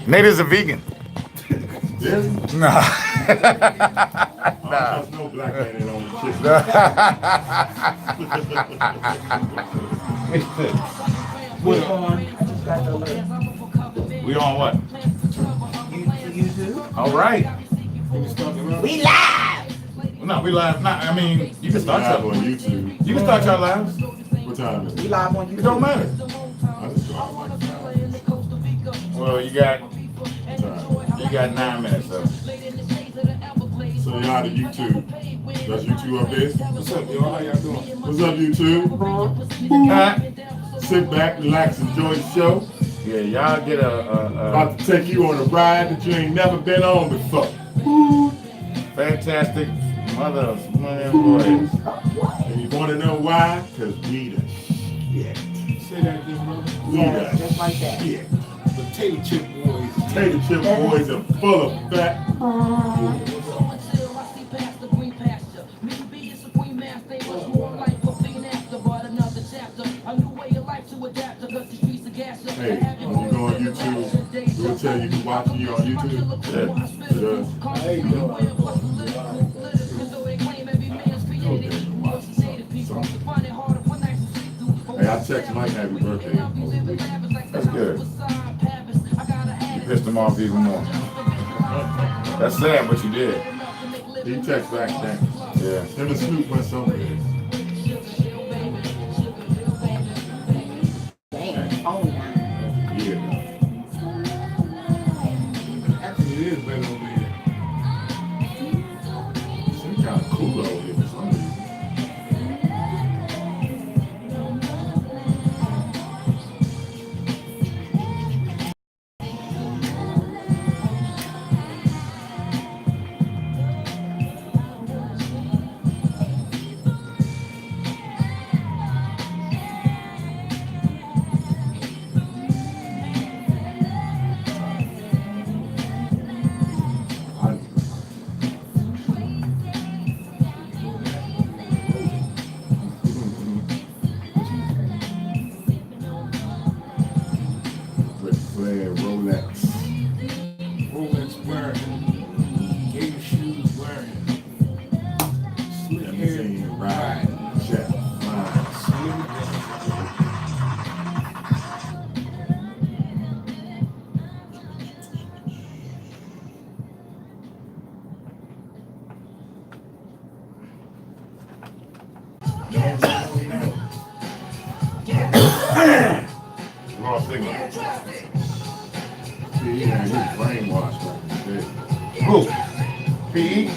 Nate is a vegan. Really? Nah. I don't trust no black man that owns chicken. We're on. We on what? YouTube. All right. We live. No, we live. Nah, I mean, you can start Live your on YouTube. You can start your lives. What time is We it? live on YouTube. It don't matter. I just go out like Well, you got time. 9 minutes of. So y'all the YouTube. That's YouTube up there? What's up, y'all? How y'all doing? What's up, YouTube? Huh? Sit back, relax, enjoy the show. Yeah, y'all get a About to take you on a ride that you ain't never been on before. fantastic mother of boys. And you want to know why? Because we the shit. Say that again, brother. We Yeah, the just like that. shit. Potato chip boys. Potato chip boys are full of fat. Hey, when you go on YouTube, we'll tell you who's watching you on YouTube. Yeah. How you doing? Hey, I text Mike happy birthday. That's good. You pissed him off even more. That's sad, but you did. He texts back thanks. Yeah. Him and Snoop went somewhere. Damn, phone down. Yeah. Actually, it is better over here. Seems kind of cool over here for some reason. Ric Flair, Rolex. Rolex wearing. Gator shoes wearing. Slick hair. Limousine ride. Jet flying. Slim. Raw signal. See, man, he's brainwashed like this. Who? P.E.?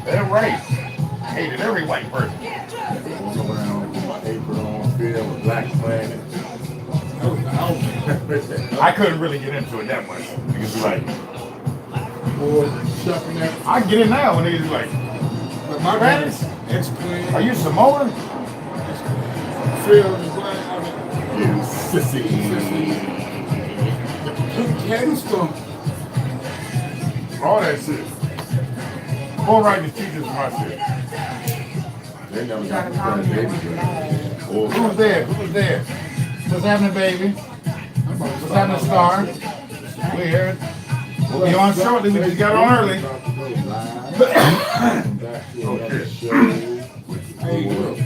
That's right. Hated every white person. Walking around with my apron on, field with Black Planet. I couldn't really get into it that much. Niggas be like, Boy, shucking that. I get it now when niggas be like, But my Spanish? X-Clan. are you Samoan? Phil and Black. I mean, You sissy. Pink Caddy's from. All that shit. Full right to teachers my shit. They never Try got to the call first me baby when girl. you're mad. Or Who's there? Who's there? What's happening, baby? What's happening, Star? We here. We'll be on shortly. We just got on early. Hey, look.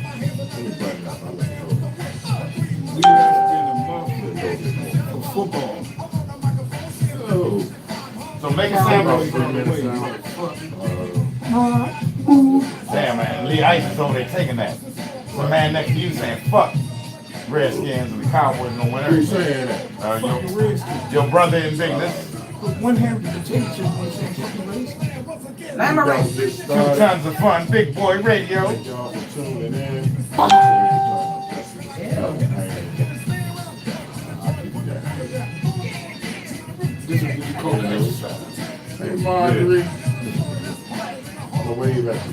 We have been a month for football. So make a sandwich. Damn, man. Lee Ice is over there taking that. Some man next to you saying, fuck Redskins and the Cowboys gonna win Who's everything. saying that? Fucking Redskins. Your brother in business. But when have the potato chip boys saying fucking Redskins? Memories. Two tons of fun. Big boy radio. Thank y'all for tuning in. This is really cold. Hey, Marjorie. I'm gonna wave at you.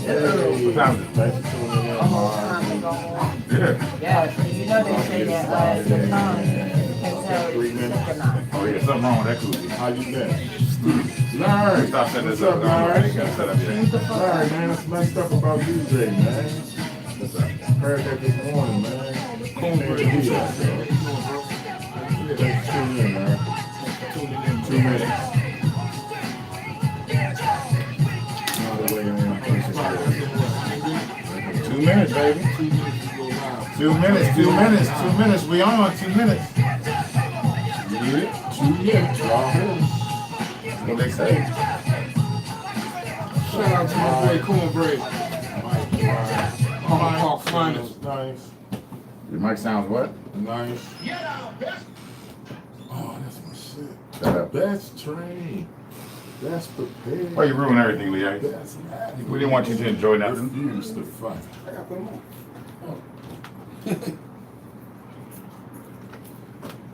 What time is it? Thanks for tuning in, Time to Marjorie. go on. Yeah. Yes, you know they say that the tongue can tell 3 you minutes. cannot. Oh, yeah, something wrong with that cookie. How you been? Larry. Stop setting What's this up. up, I Larry? got set up yet. Larry, man, that's messed up about you today, man. What's up? Heard that this morning, man. Cornbread. Thanks for tuning in, man. Tuning 2 minutes. All the way in. 2 minutes, baby. 2 minutes, 2 minutes, 2 minutes. We on 2 minutes. You need it? 2 minutes. Y'all heard it. What they say? Shout out to my boy Cornbread. Park Finest. Nice. Your mic sounds what? Nice. Oh, that's my shit. Shut up. Best train. Best prepared. Why you ruin everything, Leo? Best adequate. We didn't want you to enjoy nothing. Refuse to fight. I got them on.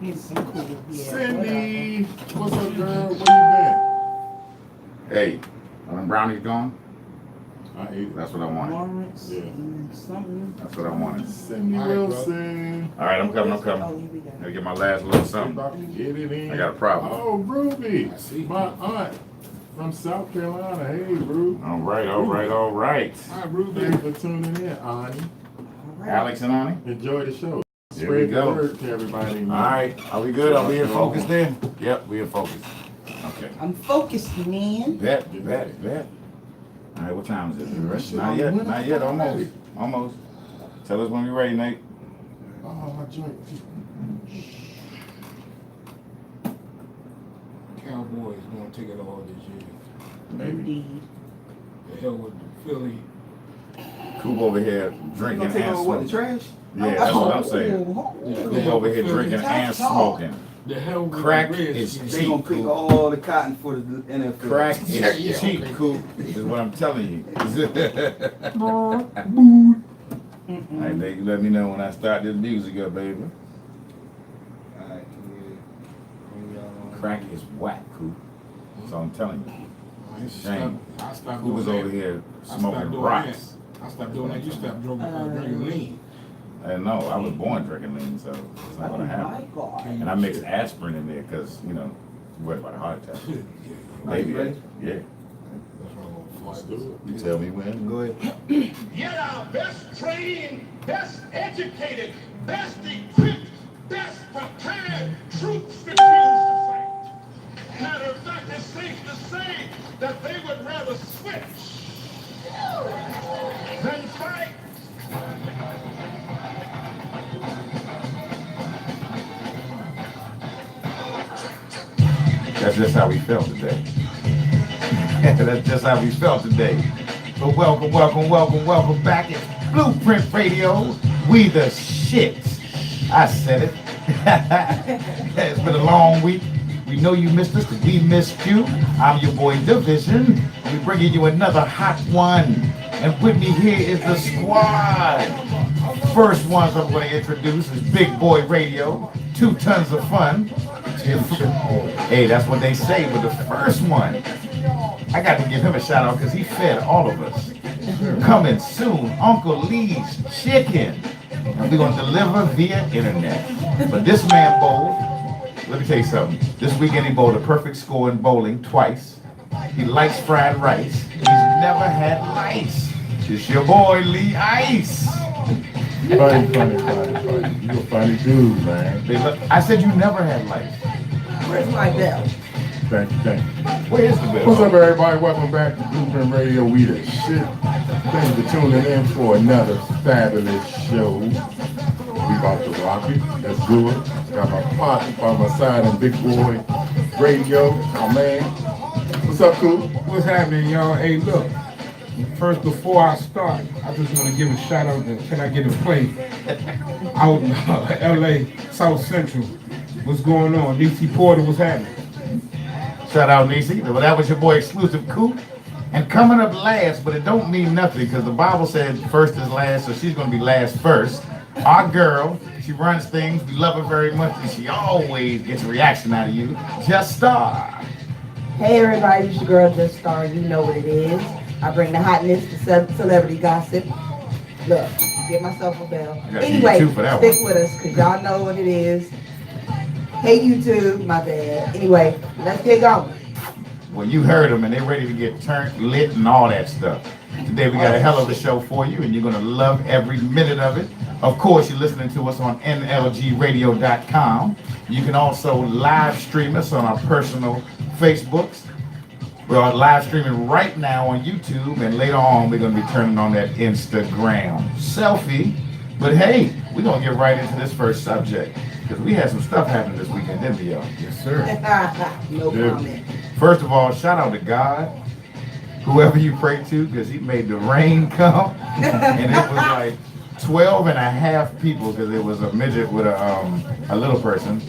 He's so cool. Yeah, Cindy, what's up, girl? Where Hey, when brownies gone, you been? I ate it. that's what I wanted. Lawrence Yeah. and something. That's what I wanted. Cindy All right, bro. Wilson. All right, I'm coming, I'm Oh, coming. here we go. Gotta get my last little I'm something. about to get it in. I got a problem. Oh, Ruby. I see. My aunt from South Carolina. Hey, Ruby. All right, all right, all right. All right, Ruby. Thanks for tuning in, Auntie. All right. Alex and Ani? Enjoy the show. There we Spread the go. word to everybody. All right, are we good? Are we in focus then? Yep, we in focus. Okay. I'm focused, man. Bet. All right, what time is it? Rush it Not on yet, the not yet, almost. Almost. Tell us when you're ready, Nate. Oh, my joint. Cowboys gonna take it all this year. Maybe. Indeed. The hell with the Philly. Coop over here drinking and smoking. trash? Yeah, that's what I'm saying. Yeah, Coop the hell over with here Philly. drinking and smoking. The hell with Crack the is Redskins. They gonna pick all the cotton for the NFL. Crack is Yeah, yeah, cheap, okay. Coop, is what I'm telling you. Mm-mm. Hey, Nate, you let me know when I start this music up, baby. Alright, yeah. Crack is whack, Coop. So I'm telling you. It's a shame. I stopped Coop was doing over that. here I stopped smoking doing rocks. that. I stopped doing that. You stopped drinking lean. I know, I was born drinking lean, so it's not Oh gonna my happen. God. And I mixed aspirin in there because, you know, you worried about a heart attack. Yeah, Maybe, you ready? yeah. that's what I'm Let's gonna do fight. it. You tell me when. Go ahead. Yet our best trained, best educated, best equipped, best prepared troops refuse to fight. Matter of fact, it's safe to say that they would rather switch than fight. That's just how we felt today. That's just how we felt today. But welcome back. It's Blueprint Radio. We the shit. I said it. It's been a long week. We know you missed us, 'cause we missed you. I'm your boy Division. We're bringing you another hot one. And with me here is the squad. First ones I'm going to introduce is Big Boy Radio. 2 tons of fun. Hey, that's what they say with the first one. I got to give him a shout out because he fed all of us. Coming soon, Uncle Lee's Chicken. And we're going to deliver via internet. But this man bowled. Let me tell you something. This weekend he bowled a perfect score in bowling twice. He likes fried rice. He's never had lice. It's your boy Lee Ice. Funny. You a funny dude, man. I said you never had lice. Where's my bell? Thank you. Where is the bill? What's up, everybody? Welcome back to Blueprint Radio. We the shit. Thanks for tuning in for another fabulous show. We about to rock it. Let's do it. Got my partner by my side and Big Boy Radio. Oh, man. What's up, Cool? What's happening, y'all? Hey, look. First, before I start, I just want to give a shout out to Can I Get a Play out in LA, South Central. What's going on? DC Porter, what's happening? Shout out, Nisi. Well, that was your boy Exclusive Coop. And coming up last, but it don't mean nothing because the Bible said first is last, so she's going to be last first. Our girl, she runs things. We love her very much, and she always gets a reaction out of you. Just Star. Hey everybody, it's your girl Just Star. You know what it is. I bring the hotness, the celebrity gossip. Look, get myself a bell. I gotta Anyway, give you 2 for that stick one. with us because y'all know what it is. Hey YouTube, my bad. Anyway, let's get going. Well, you heard them, and they're ready to get turned, lit, and all that stuff. Today we got a hell of a show for you, and you're gonna love every minute of it. Of course, you're listening to us on nlgradio.com. You can also live stream us on our personal Facebooks. We're live streaming right now on YouTube, and later on we're gonna be turning on that Instagram selfie. But hey, we're gonna get right into this first subject because we had some stuff happen this weekend, didn't we, y'all? Yes, sir. No Yeah. comment. First of all, shout out to God, whoever you pray to, because he made the rain come. And it was like 12 and a half people, because it was a midget with a little person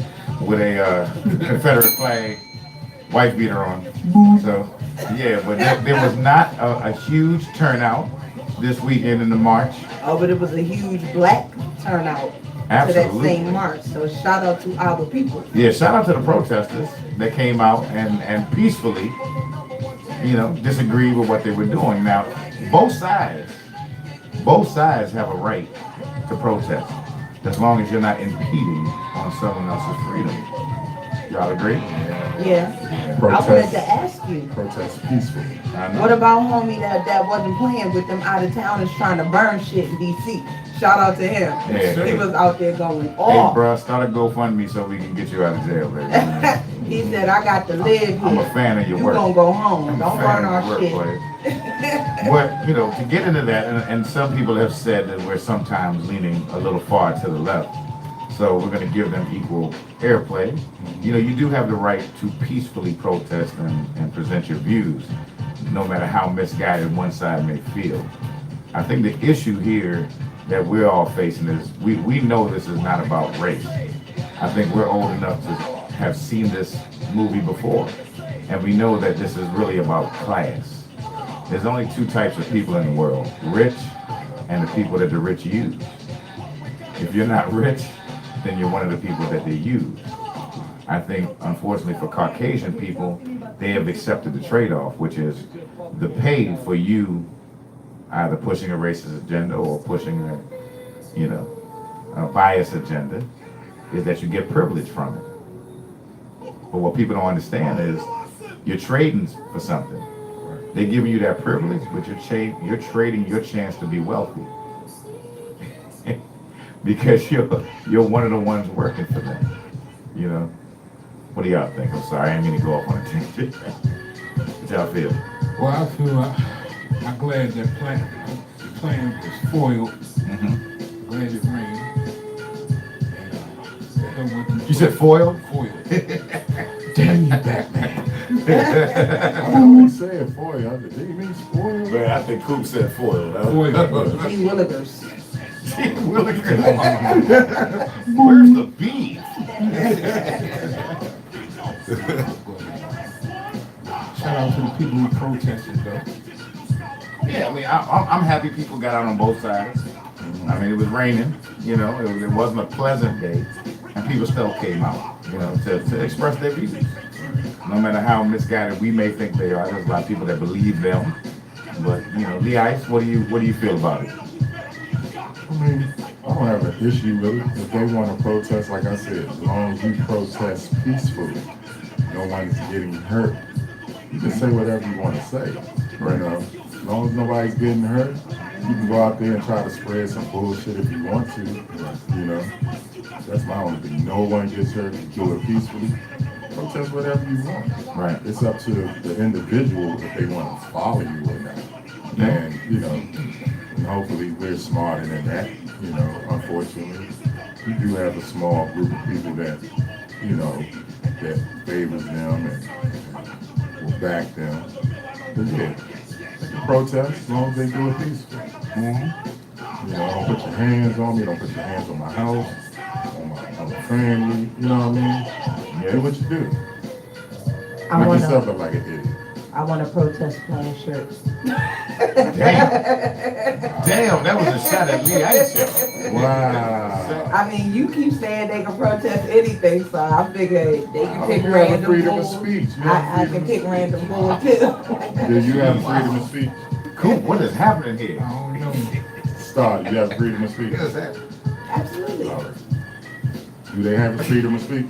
with a Confederate flag wife beater on. So, yeah, but there was not a huge turnout this weekend in the march. Oh, but it was a huge black turnout to Absolutely. that same march. So shout out to all the people. Yeah, shout out to the protesters that came out and peacefully, disagreed with what they were doing. Now, both sides have a right to protest, as long as you're not impeding on someone else's freedom. Y'all agree? Yeah. I wanted Protest, to ask you, protest peacefully. I know. what about homie that wasn't playing with them out of towners trying to burn shit in DC? Shout out to him. Yeah. He was out there going Hey, off. bruh, start a GoFundMe so we can get you out of jail, baby. He said, I got to live I'm a here. fan of your You work. gonna go home. I'm a Don't fan burn of our your shit. work, player. But, to get into that, and some people have said that we're sometimes leaning a little far to the left. So we're going to give them equal airplay. You do have the right to peacefully protest and present your views, no matter how misguided one side may feel. I think the issue here that we're all facing is we know this is not about race. I think we're old enough to have seen this movie before, and we know that this is really about class. There's only two types of people in the world, rich and the people that the rich use. If you're not rich, then you're one of the people that they use. I think, unfortunately, for Caucasian people, they have accepted the trade-off, which is the pay for you either pushing a racist agenda or pushing a bias agenda is that you get privilege from it. But what people don't understand is you're trading for something. They're giving you that privilege, but you're trading your chance to be wealthy. Because you're one of the ones working for them. What do y'all think? I'm sorry, I didn't mean to go off on a tangent. What y'all feel? Well, I feel I'm glad that plan was foiled. Mm-hmm. Glad it rained. And, You said foil? foiled. Damn you, Batman. I don't know saying foil. Did he mean spoil? Man, I think Coop said foil. Foiled. Gee Willikers. Where's the beef? Shout out to the people who protested, though. Yeah, I mean, I'm happy people got out on both sides. I mean, it was raining, it wasn't a pleasant day, and people still came out, to express their views. No matter how misguided we may think they are, there's a lot of people that believe them. But, Lee Ice, what do you feel about it? I mean, I don't have an issue with it. If they want to protest, like I said, as long as you protest peacefully, no one's getting hurt. You can say whatever you want to say. Right now, as long as nobody's getting hurt, you can go out there and try to spread some bullshit if you want to. That's my only thing. No one gets hurt. You do it peacefully. Protest whatever you want. Right. It's up to the individual if they want to follow you or not. And, and hopefully we're smarter than that, unfortunately. We do have a small group of people that, that favors them and will back them. But yeah, they can protest as long as they do it peacefully. Don't put your hands on me, don't put your hands on my house, on my family, you know what I mean? Do what you do. I Make wanna, yourself look like an idiot. I want to protest plain shirts. Damn, that was a shot at Lee Ice. Wow. I mean, you keep saying they can protest anything, so I figure they can pick You have random freedom of bull. speech. You have I freedom can of pick speech. random bull too. Do you have freedom of speech? Coop, what is happening here? I don't know. Start. You have freedom of speech. What is happening? Absolutely. Do they have freedom of speech?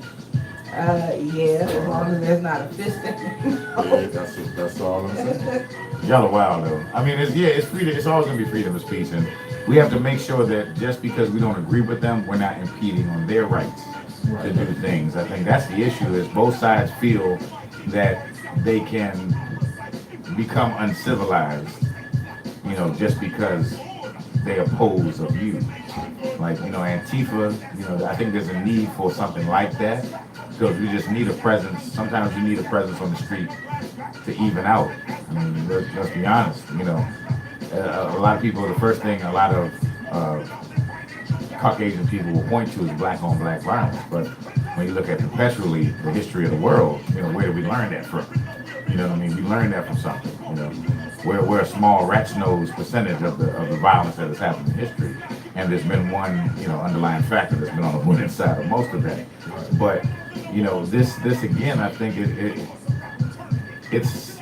Yeah, as long as there's not a fist in Yeah, that's all I'm saying. Y'all are wild though. I mean, it's freedom. It's always gonna be freedom of speech, and we have to make sure that just because we don't agree with them, we're not impeding on their rights to do things. I think that's the issue. Is both sides feel that they can become uncivilized, just because they oppose a view. Like, Antifa, I think there's a need for something like that because we just need a presence. Sometimes you need a presence on the street to even out. I mean, let's be honest, a lot of people, the first thing a lot of Caucasian people will point to is black on black violence. But when you look at perpetually the history of the world, where did we learn that from? You know what I mean? We learned that from something. We're a small rat's nose percentage of the violence that has happened in history, and there's been one underlying factor that's been on the winning side of most of that. But this again, I think it's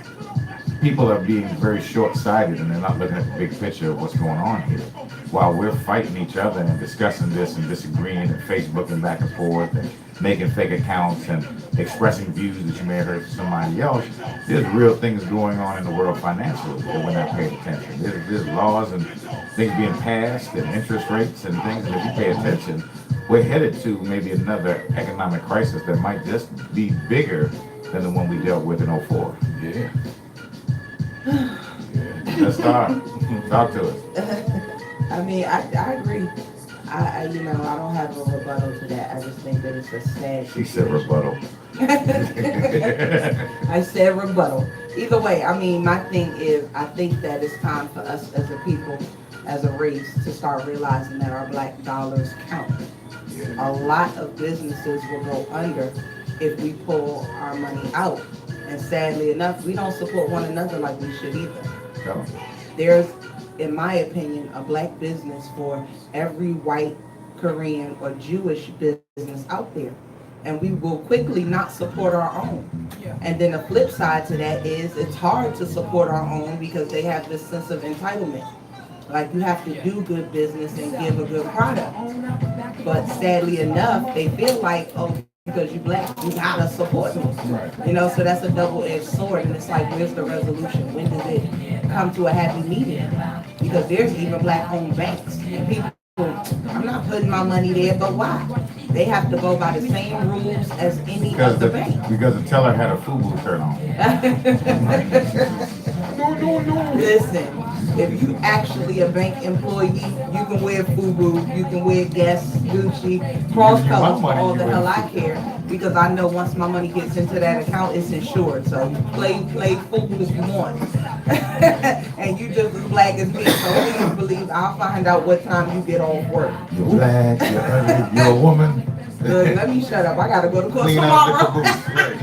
people are being very short-sighted and they're not looking at the big picture of what's going on here. While we're fighting each other and discussing this and disagreeing and Facebooking back and forth and making fake accounts and expressing views that you may have heard from somebody else, there's real things going on in the world financially that we're not paying attention. There's laws and things being passed and interest rates and things, and if you pay attention, we're headed to maybe another economic crisis that might just be bigger than the one we dealt with in 04. Yeah. Let's start. Talk to us. I mean, I agree. I don't have a rebuttal to that. I just think that it's a sad. She said rebuttal. I said rebuttal. Either way, I mean, my thing is, I think that it's time for us as a people, as a race, to start realizing that our black dollars count. A lot of businesses will go under if we pull our money out. And sadly enough, we don't support one another like we should either. Go. There's, in my opinion, a black business for every white, Korean, or Jewish business out there. And we will quickly not support our own. And then the flip side to that is it's hard to support our own because they have this sense of entitlement. Like you have to do good business and give a good product. But sadly enough, they feel like, oh, because you black, you gotta support me. Right. So that's a double-edged sword, and it's like, where's the resolution? When does it come to a happy medium? Because there's even black-owned banks, and people, I'm not putting my money there, but why? They have to go by the same rules as any other bank. Because the teller had a FUBU shirt on. No. Listen, if you actually a bank employee, you can wear FUBU, you can wear Guess, Gucci, cross colors for all the hell I care, because I know once my money gets into that account, it's insured. So you play FUBU if you want, and you just as black as me. So please believe I'll find out what time you get off work. You're black, you're ugly, you're a woman. Good, let me shut up. I gotta go to court Clean out the tomorrow. caboose. Right.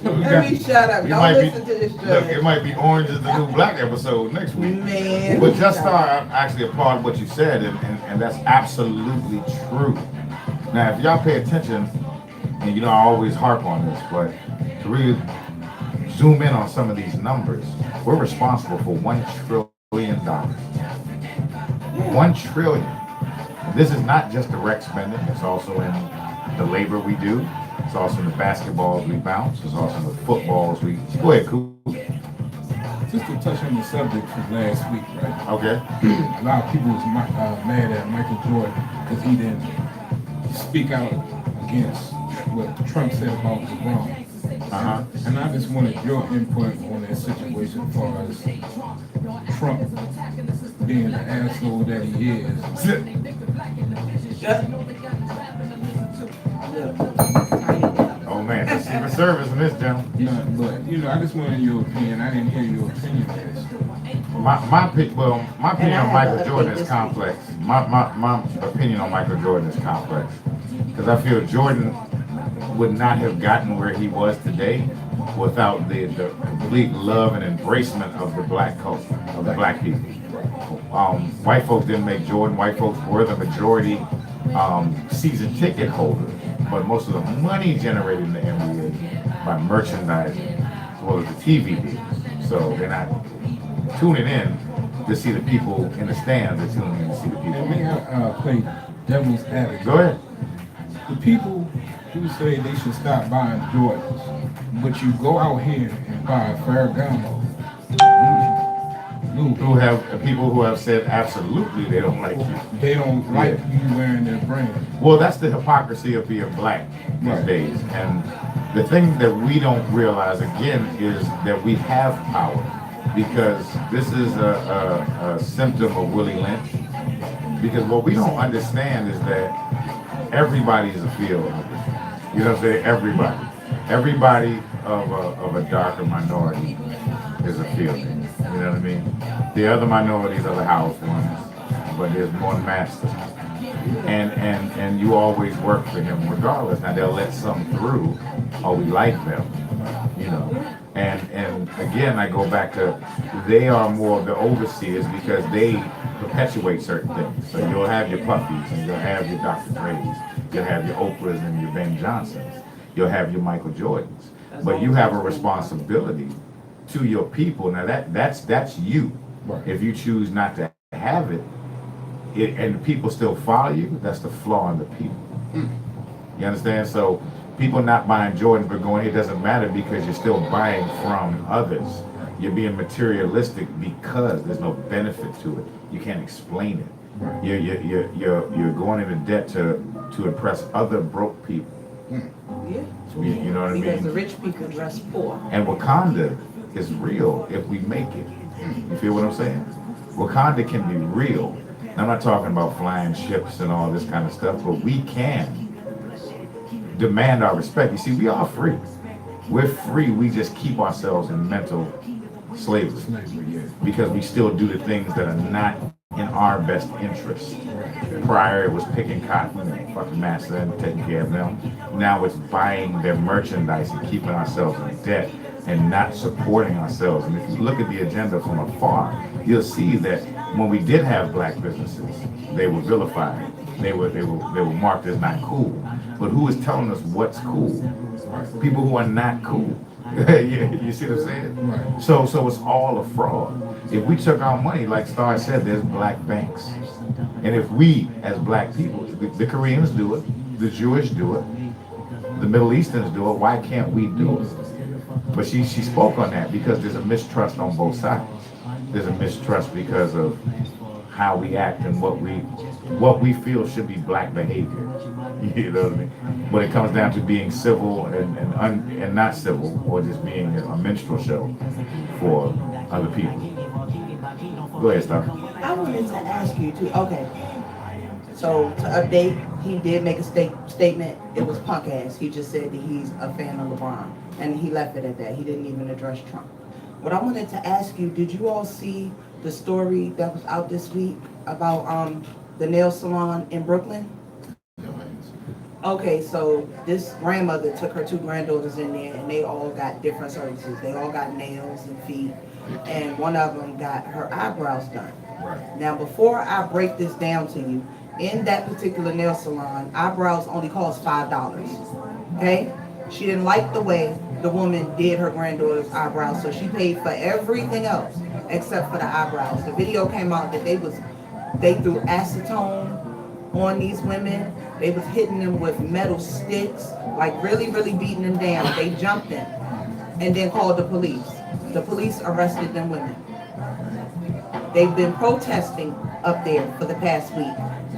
Let me shut up. You Don't might listen to this Look, judge. it might be Orange is the New Black episode next week. Man. But Just Star, I actually applaud what you said, and that's absolutely true. Now, if y'all pay attention, and I always harp on this, but to really zoom in on some of these numbers, we're responsible for $1 trillion. $1 trillion. And this is not just direct spending, it's also in the labor we do. It's also in the basketballs we bounce. It's also in the footballs we... Go ahead, Cool. Just to touch on the subject from last week, right? Okay. A lot of people was mad at Michael Jordan because he didn't speak out against what Trump said about LeBron. Uh-huh. And I just wanted your input on that situation as far as Trump being the asshole that he is. Oh man, the Secret Service in this gentleman. No, but I just wanted your opinion. I didn't hear your opinion on this. My opinion on Michael Jordan is this complex. My opinion on Michael Jordan is complex because I feel Jordan would not have gotten where he was today without the complete love and embracement of the black culture, of the black people. White folks didn't make Jordan. White folks were the majority season ticket holders, but most of the money generated in the NBA by merchandising as well as the TV deals. So they're not tuning in to see the people in the stands. They're tuning in to see the people. And may I play devil's advocate? Go ahead. The people people say they should stop buying Jordans, but you go out here and buy a Ferragamo. People who have said absolutely they don't like you. They don't like you wearing their brand. Well, that's the hypocrisy of being black these Right. days. And the thing that we don't realize again is that we have power, because this is a symptom of Willie Lynch. Because what we don't understand is that everybody is a field. You know what I'm saying? Everybody. Everybody of a darker minority is a field. You know what I mean? The other minorities are the house ones, but there's one master. And you always work for him regardless. Now they'll let some through, or we like them, you know. And again, I go back to, they are more of the overseers because they perpetuate certain things. So you'll have your Puffies, and you'll have your Dr. Dre's, you'll have your Oprahs and your Ben Johnsons, you'll have your Michael Jordans. But you have a responsibility to your people. Now that's you. Right. If you choose not to have it, and the people still follow you, that's the flaw in the people. You understand? So people not buying Jordans but going, it doesn't matter because you're still buying from others. You're being materialistic because there's no benefit to it. You can't explain it. Right. You're going into debt to impress other broke people. Yeah. You know what I mean? Because the rich people dress poor. And Wakanda is real if we make it. You feel what I'm saying? Wakanda can be real. And I'm not talking about flying ships and all this kind of stuff, but we can demand our respect. You see, we are free. We're free. We just keep ourselves in mental slavery because we still do the things that are not in our best interest. Prior, it was picking cotton and fucking master and taking care of them. Now it's buying their merchandise and keeping ourselves in debt and not supporting ourselves. And if you look at the agenda from afar, you'll see that when we did have black businesses, they were vilified. They were marked as not cool. But who is telling us what's cool? People who are not cool. You see what I'm saying? Right. So it's all a fraud. If we took our money, like Star said, there's black banks. And if we, as black people, the Koreans do it, the Jewish do it, the Middle Easterns do it, why can't we do it? But she spoke on that because there's a mistrust on both sides. There's a mistrust because of how we act and what we feel should be black behavior. You know what I mean? When it comes down to being civil and not civil, or just being a minstrel show for other people. Go ahead, Star. I wanted to ask you too. Okay. So to update, he did make a statement. It was punk ass. He just said that he's a fan of LeBron, and he left it at that. He didn't even address Trump. What I wanted to ask you, did you all see the story that was out this week about the nail salon in Brooklyn? Okay, so this grandmother took her two granddaughters in there, and they all got different services. They all got nails and feet, and one of them got her eyebrows done. Right. Now, before I break this down to you, in that particular nail salon, eyebrows only cost $5. Okay? She didn't like the way the woman did her granddaughter's eyebrows, so she paid for everything else except for the eyebrows. The video came out that they threw acetone on these women. They was hitting them with metal sticks, like really, really beating them down. They jumped them and then called the police. The police arrested them women. They've been protesting up there for the past week.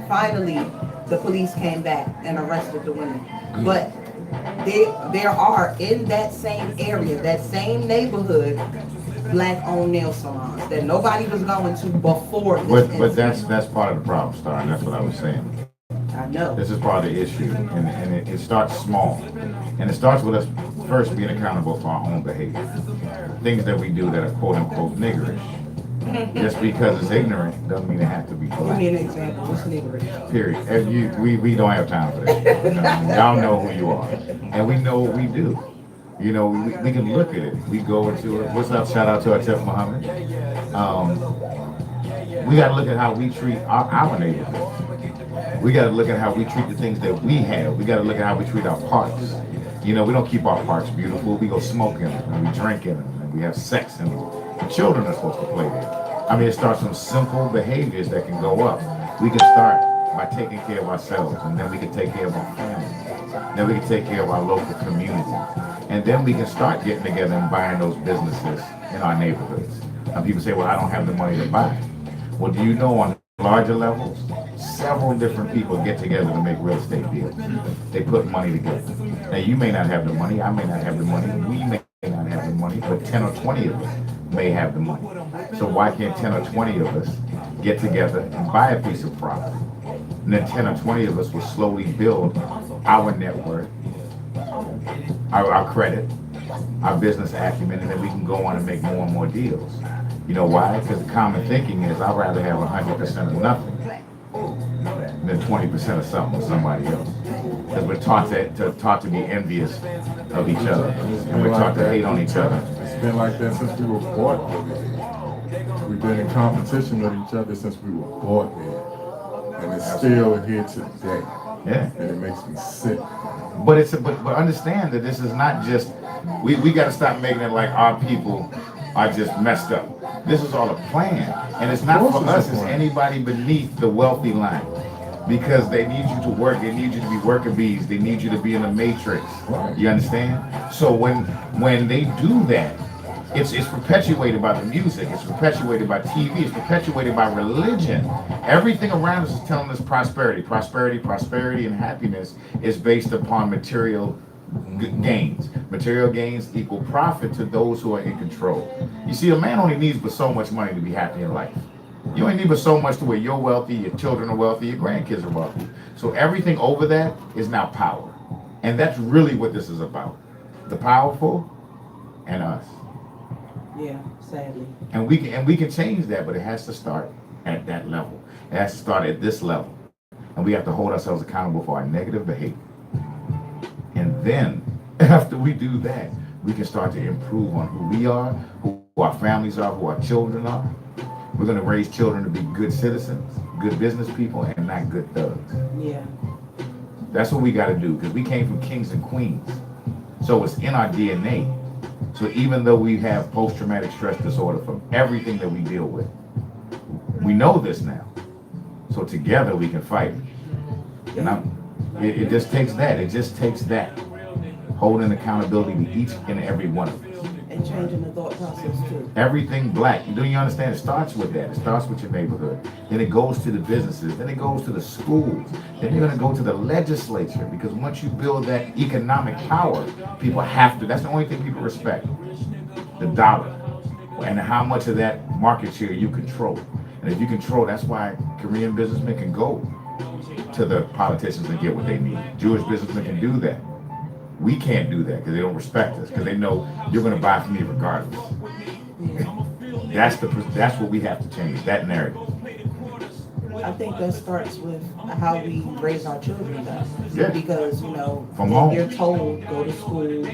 Finally, the police came back and arrested the women. But there are, in that same area, that same neighborhood, black-owned nail salons that nobody was going to before this But that's part of the problem, Star, and that's what I was saying. I know. This is part of the issue, and it starts small. And it starts with us first being accountable for our own behavior. Things that we do that are quote-unquote niggerish. Just because it's ignorant doesn't mean it has to be Give me black. an example. What's niggerish? Period. We don't have time for that. Y'all know who you are. And we know what we do. You know, we can look at it. We go into it. What's up? Shout out to Atef Muhammad. We got to look at how we treat our neighborhood. We got to look at how we treat the things that we have. We got to look at how we treat our parks. You know, we don't keep our parks beautiful. We go smoke in them, and we drink in them, and we have sex in them. The children are supposed to play there. I mean, it starts from simple behaviors that can go up. We can start by taking care of ourselves, and then we can take care of our family. Then we can take care of our local community. And then we can start getting together and buying those businesses in our neighborhoods. And people say, well, I don't have the money to buy. Well, do you know on larger levels, several different people get together to make real estate deals. They put money together. Now, you may not have the money, I may not have the money, we may not have the money, but 10 or 20 of us may have the money. So why can't 10 or 20 of us get together and buy a piece of property? And then 10 or 20 of us will slowly build our network, our credit, our business acumen, and then we can go on and make more and more deals. You know why? Because the common thinking is I'd rather have 100% of nothing than 20% of something with somebody else. Because we're taught to be envious of each other, and we're taught to hate on each other. It's been like that since we were born. We've been in competition with each other since we were born here, and it's still here today. Yeah. And it makes me sick. But but understand that this is not just we got to stop making it like our people are just messed up. This is all a plan, and it's not for us. It's anybody beneath the wealthy line, because they need you to work. They need you to be worker bees. They need you to be in the matrix. You understand? So when they do that, it's perpetuated by the music. It's perpetuated by TV. It's perpetuated by religion. Everything around us is telling us prosperity, prosperity, prosperity, and happiness is based upon material gains. Material gains equal profit to those who are in control. You see, a man only needs but so much money to be happy in life. You only need but so much to where you're wealthy, your children are wealthy, your grandkids are wealthy. So everything over that is now power. And that's really what this is about. The powerful and us. Yeah, sadly. And we can change that, but it has to start at that level. It has to start at this level. And we have to hold ourselves accountable for our negative behavior. And then, after we do that, we can start to improve on who we are, who our families are, who our children are. We're going to raise children to be good citizens, good business people, and not good thugs. Yeah. That's what we got to do, because we came from kings and queens. So it's in our DNA. So even though we have post-traumatic stress disorder from everything that we deal with, we know this now. So together we can fight it. And it just takes that. It just takes that. Holding accountability to each and every one of us. And changing the thought process too. Everything black. Do you understand? It starts with that. It starts with your neighborhood. Then it goes to the businesses. Then it goes to the schools. Then you're going to go to the legislature. Because once you build that economic power, people have to. That's the only thing people respect. The dollar. And how much of that market share you control. And if you control, that's why Korean businessmen can go to the politicians and get what they need. Jewish businessmen can do that. We can't do that because they don't respect us, because they know you're going to buy from me regardless. That's what we have to change, that narrative. I think that starts with how we raise our children though. Yeah. Because, From home. you're told, go to school,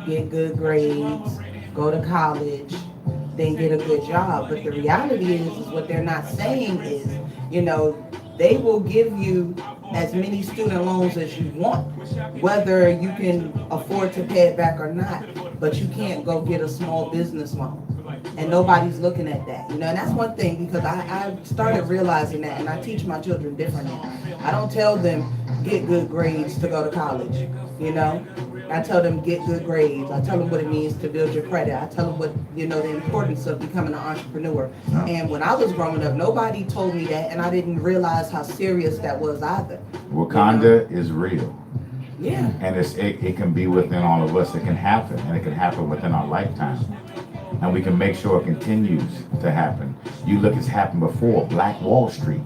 get good grades, go to college, then get a good job. But the reality is what they're not saying is, they will give you as many student loans as you want, whether you can afford to pay it back or not, but you can't go get a small business loan. And nobody's looking at that, and that's one thing, because I started realizing that, and I teach my children differently. I don't tell them get good grades to go to college, I tell them get good grades. I tell them what it means to build your credit. I tell them what, the importance of becoming an entrepreneur. And when I was growing up, nobody told me that, and I didn't realize how serious that was either. Wakanda is real. Yeah. And it can be within all of us. It can happen, and it can happen within our lifetime. And we can make sure it continues to happen. You look, it's happened before. Black Wall Street,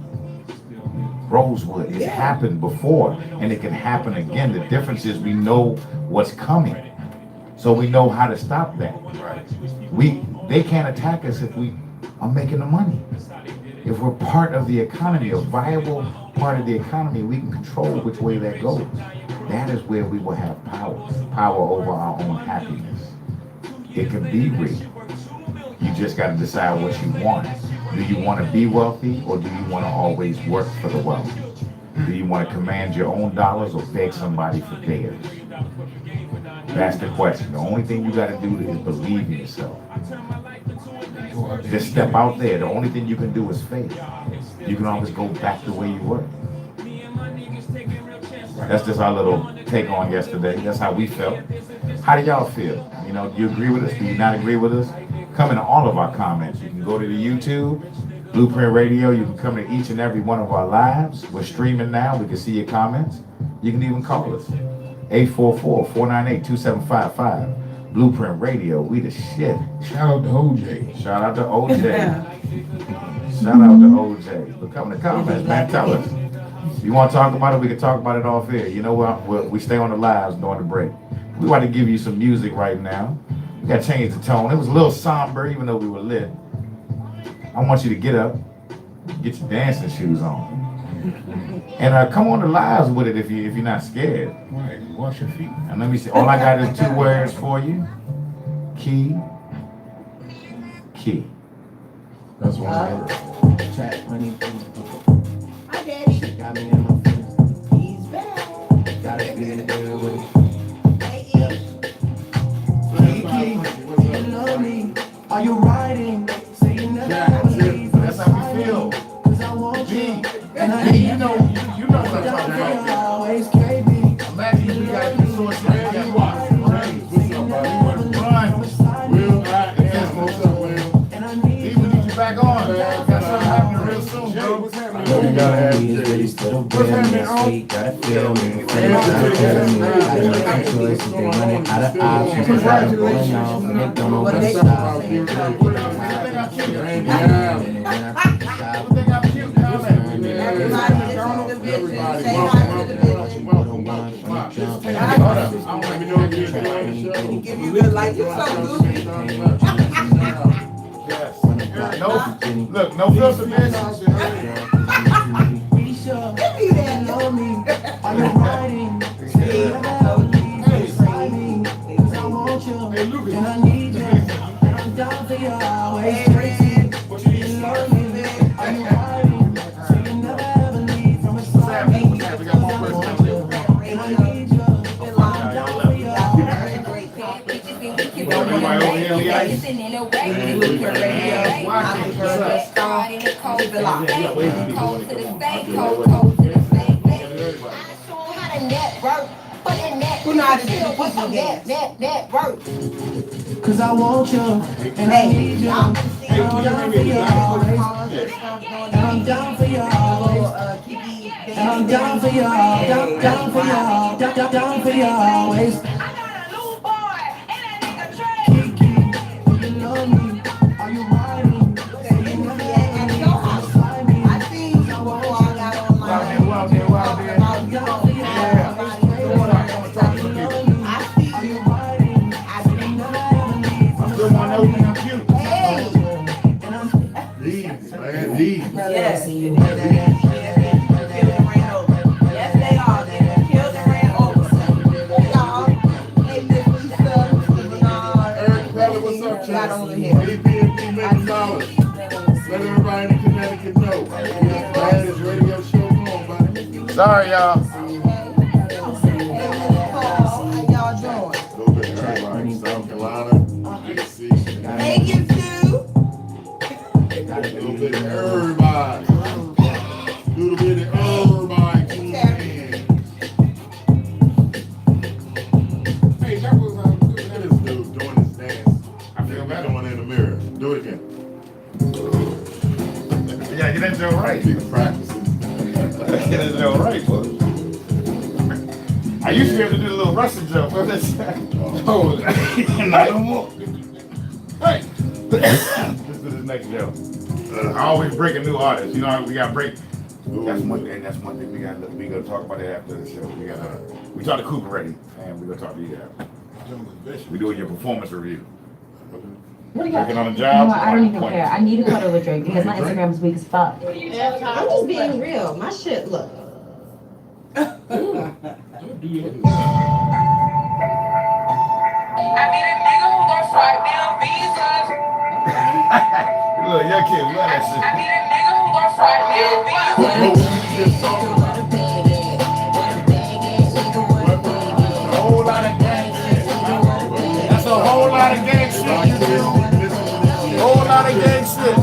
Rosewood, it's happened before, and it can happen again. The difference is we know what's coming, so we know how to stop that. They can't attack us if we are making the money. If we're part of the economy, a viable part of the economy, we can control which way that goes. That is where we will have power over our own happiness. It can be real. You just got to decide what you want. Do you want to be wealthy, or do you want to always work for the wealth? Do you want to command your own dollars or beg somebody for theirs? That's the question. The only thing you got to do is believe in yourself. Just step out there. The only thing you can do is faith. You can always go back the way you were. That's just our little take on yesterday. That's how we felt. How do y'all feel? You know, do you agree with us? Do you not agree with us? Come in all of our comments. You can go to the YouTube, Blueprint Radio. You can come to each and every one of our lives. We're streaming now. We can see your comments. You can even call us. 844-498-2755. Blueprint Radio. We the shit. Shout out to OJ. Shout out to OJ. Shout out to OJ. But come in the comments, man. Tell us. If you want to talk about it, we can talk about it off air. You know what? We stay on the lives during the break. We want to give you some music right now. We got to change the tone. It was a little somber, even though we were lit. I want you to get up, get your dancing shoes on, and come on the lives with it if you're not scared. Right, wash your feet. And let me see. All I got is 2 words for you: key. That's one word. Chat money. Hi, Daddy. Got me in my feelings. He's back. Gotta be in there with it. Hey, You love me. Are you riding? Say you never ever leave. That's how we feel. Cause I want you. And I Hey, need you know what I'm talking about. always carry me. Imagine we got this source right here. You watch. What's up, buddy? You want to run? Will, I ask what's up, Will. And I need Even need you back on, man. Got something happening real soon, bro. What's happening? You gotta have What's happening, gotta feel me. Friends gotta feel me. I make some choices. They running out of options. Cause I've been going off and they don't know what to stop. you look like you so goofy. Yes. Look, no filter, bitch. Be sure Give me that. know me. Are you riding? Say never leave beside me. Cause I want you. And I need you. And I'm down for you always. Crazy. You love me. Are you riding? Say you never ever leave from beside me. Cause I want you. And I need you. And I'm down for you always. Everybody over here on the ice. Who know how to do the pussy dance? Cause I want you. And I need you. And I'm down for you always. And I'm down for you always. And I'm down for you, down for you, down for you always. Kiki, you love me? Are you riding? Say you never ever leave beside me. I see you before I got on my I'm down for you, I see are you. you riding? I Say you see never ever leave from Still want to know when I'm cute. Hey. and I'm These, man, these. Yes. Killed and ran over. Yes, they are. They killed and ran over. Y'all, hey, Miss Lisa, Eric Bella, what's up, got over Chad? here. AT&T making dollars. Let everybody in Connecticut know. Baddest radio show going, buddy. Sorry, y'all. How y'all doing? A little bit of everybody. South Carolina, DC, Hey, you two. a little bit of everybody. A little bit of everybody. Tune in. Hey, that was Look at this dude doing his dance. I feel better when in the mirror. Do it again. Yeah, get that joke right. Big practices. Get that joke right, boy. I used to be able to do the little Russian jump. But that's oh, not no more. Hey, this is the next joke. I always break a new artist. You know, we got to break. That's one thing. That's one thing we got. We gonna talk about it after the show. We talked to Cooper already, and we gonna talk to you after. We doing your performance review. What do you got? Working on a You job. know what, I don't even care. I need to cuddle with Drake because my Instagram is weak as fuck. I'm just being real. My shit look. don't do your Look, your kid love that shit. A whole lot of gang shit. That's a whole lot of gang shit. Whole lot of gang shit.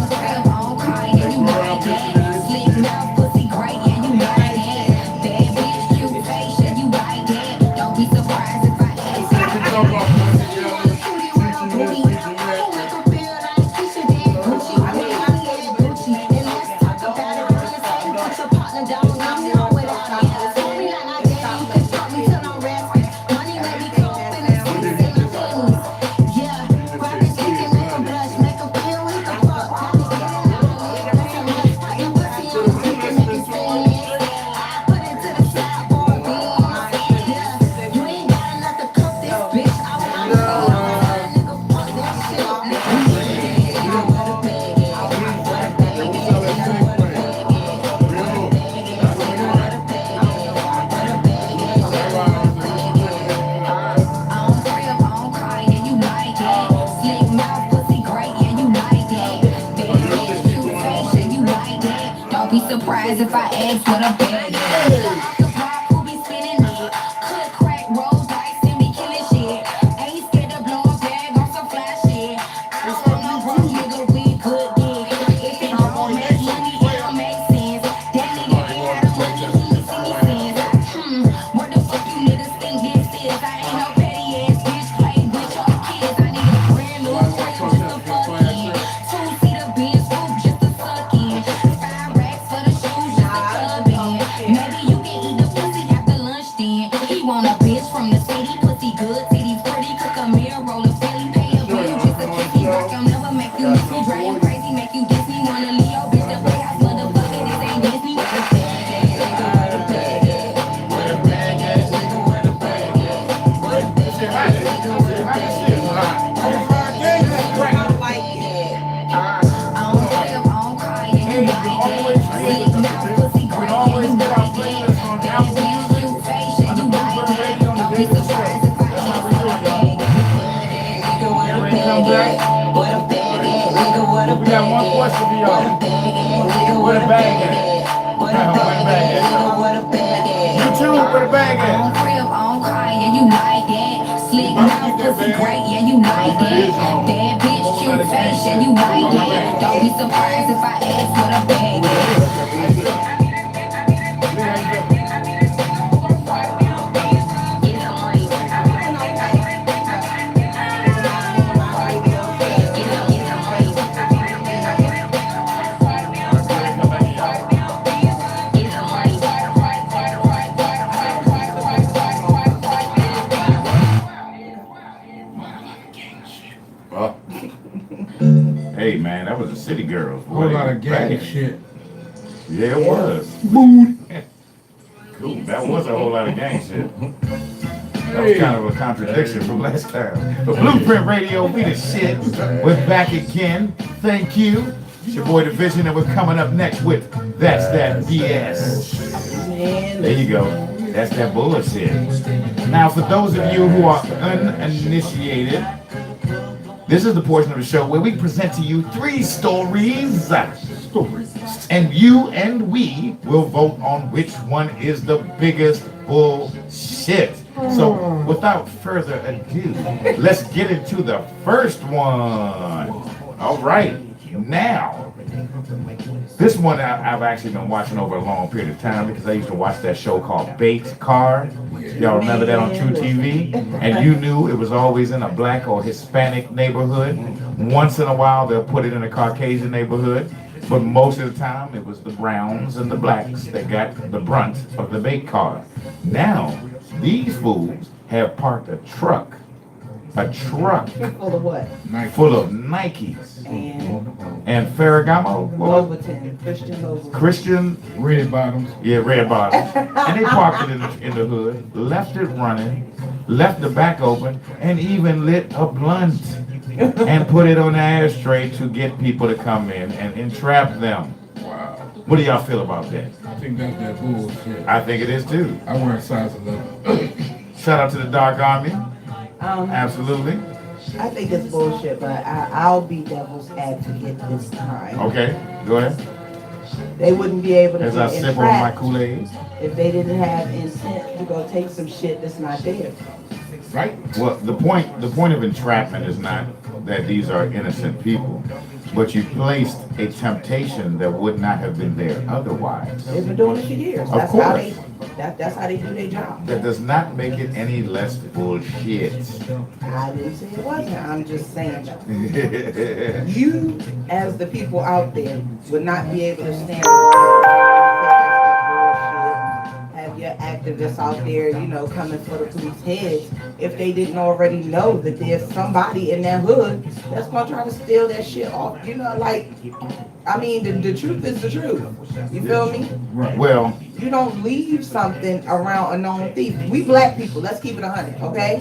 surprised if I ask what a bag is. Off the block, who be spinning it? Could crack, roll dice, and be killing shit. Ain't scared to blow a bag on some flash shit. I don't know what nigga we could get. If it don't make money, it don't make sense. That nigga ain't had a money, he ain't see sense. What the fuck you niggas think this is? I ain't no petty ass bitch, play with your kids. I need a brand new crib just to fuck in. 2-seater Benz coupe just to suck in. 5 racks for the shoes just to club in. Maybe you can eat the pussy after lunch then. He want a bitch from the city, pussy good, titties pretty, cook a meal, roll a Philly, pay a bill just to kiss me. Work, I'll never make you miss me, drive you crazy, make you diss me. Wanna leave your bitch the playhouse, motherfucker, this ain't Disney. We got one question for y'all. Where the bag at? Where the bag at? You too, where the bag at? On crib, on car, yeah, you like that. Slick mouth, pussy great, yeah, you like that. Bad bitch, cute face, yeah, you like that. Don't be surprised if I ask what a bag is. Hey man, that was the City Girls. A whole lot of gang Banging. shit. Yeah, it was. Boom. Cool. That was a whole lot of gang shit. That was kind of a contradiction from last time. But Blueprint Radio, we the shit. We're back again. Thank you. It's your boy Division, and we're coming up next with That's That BS. There you go. That's that bullshit. Now, for those of you who are uninitiated, this is the portion of the show where we present to you 3 stories. And you and we will vote on which one is the biggest bullshit. So, without further ado, let's get into the first one. All right. Now, this one I've actually been watching over a long period of time because I used to watch that show called Baked Car. Y'all remember that on True TV? And you knew it was always in a black or Hispanic neighborhood. Once in a while, they'll put it in a Caucasian neighborhood. But most of the time, it was the browns and the blacks that got the brunt of the baked car. Now, these fools have parked a truck Full of what? full of Nikes and Ferragamo, what was it? Christian Louboutin. Christian, Red bottoms. yeah, red bottoms. And they parked it in the hood, left it running, left the back open, and even lit a blunt and put it on the ashtray to get people to come in and entrap them. Wow. What do y'all feel about that? I think that's that bullshit. I think it is too. I wear a size 11. Shout out to the Dark Army. Absolutely. I think it's bullshit, but I'll be devil's advocate this time. Okay, go ahead. They wouldn't be able to As be I sip on my entrapped Kool-Aid. if they didn't have intent to go take some shit that's not theirs. Right. Well, the point of entrapment is not that these are innocent people, but you placed a temptation that would not have been there otherwise. They've been doing it for years. Of That's course. how they. That's how they do their job. That does not make it any less bullshit. I didn't say it wasn't. I'm just saying that. You, as the people out there, would not be able to stand have your activists out there, you know, coming for the police heads if they didn't already know that there's somebody in that hood that's gonna try to steal that shit off. You know, like, I mean, the truth is the truth. You feel me? Right. Well, You don't leave something around a known thief. We black people, let's keep it 100, okay?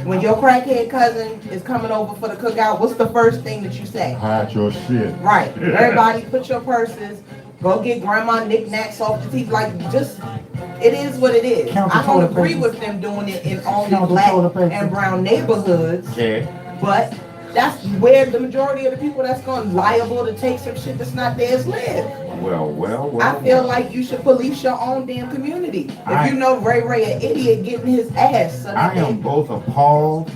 When your crackhead cousin is coming over for the cookout, what's the first thing that you say? Hide your shit. Right. Everybody put your purses, go get grandma knickknacks off the teeth. Like, just, it is what it is. Count the I don't toilet agree paper. with them doing it in only Count the black toilet paper. and brown neighborhoods, okay. but that's where the majority of the people that's going liable to take some shit that's not theirs live. Well. I feel like you should police your own damn community. If I- you know Ray Ray an idiot getting his ass. So I am both appalled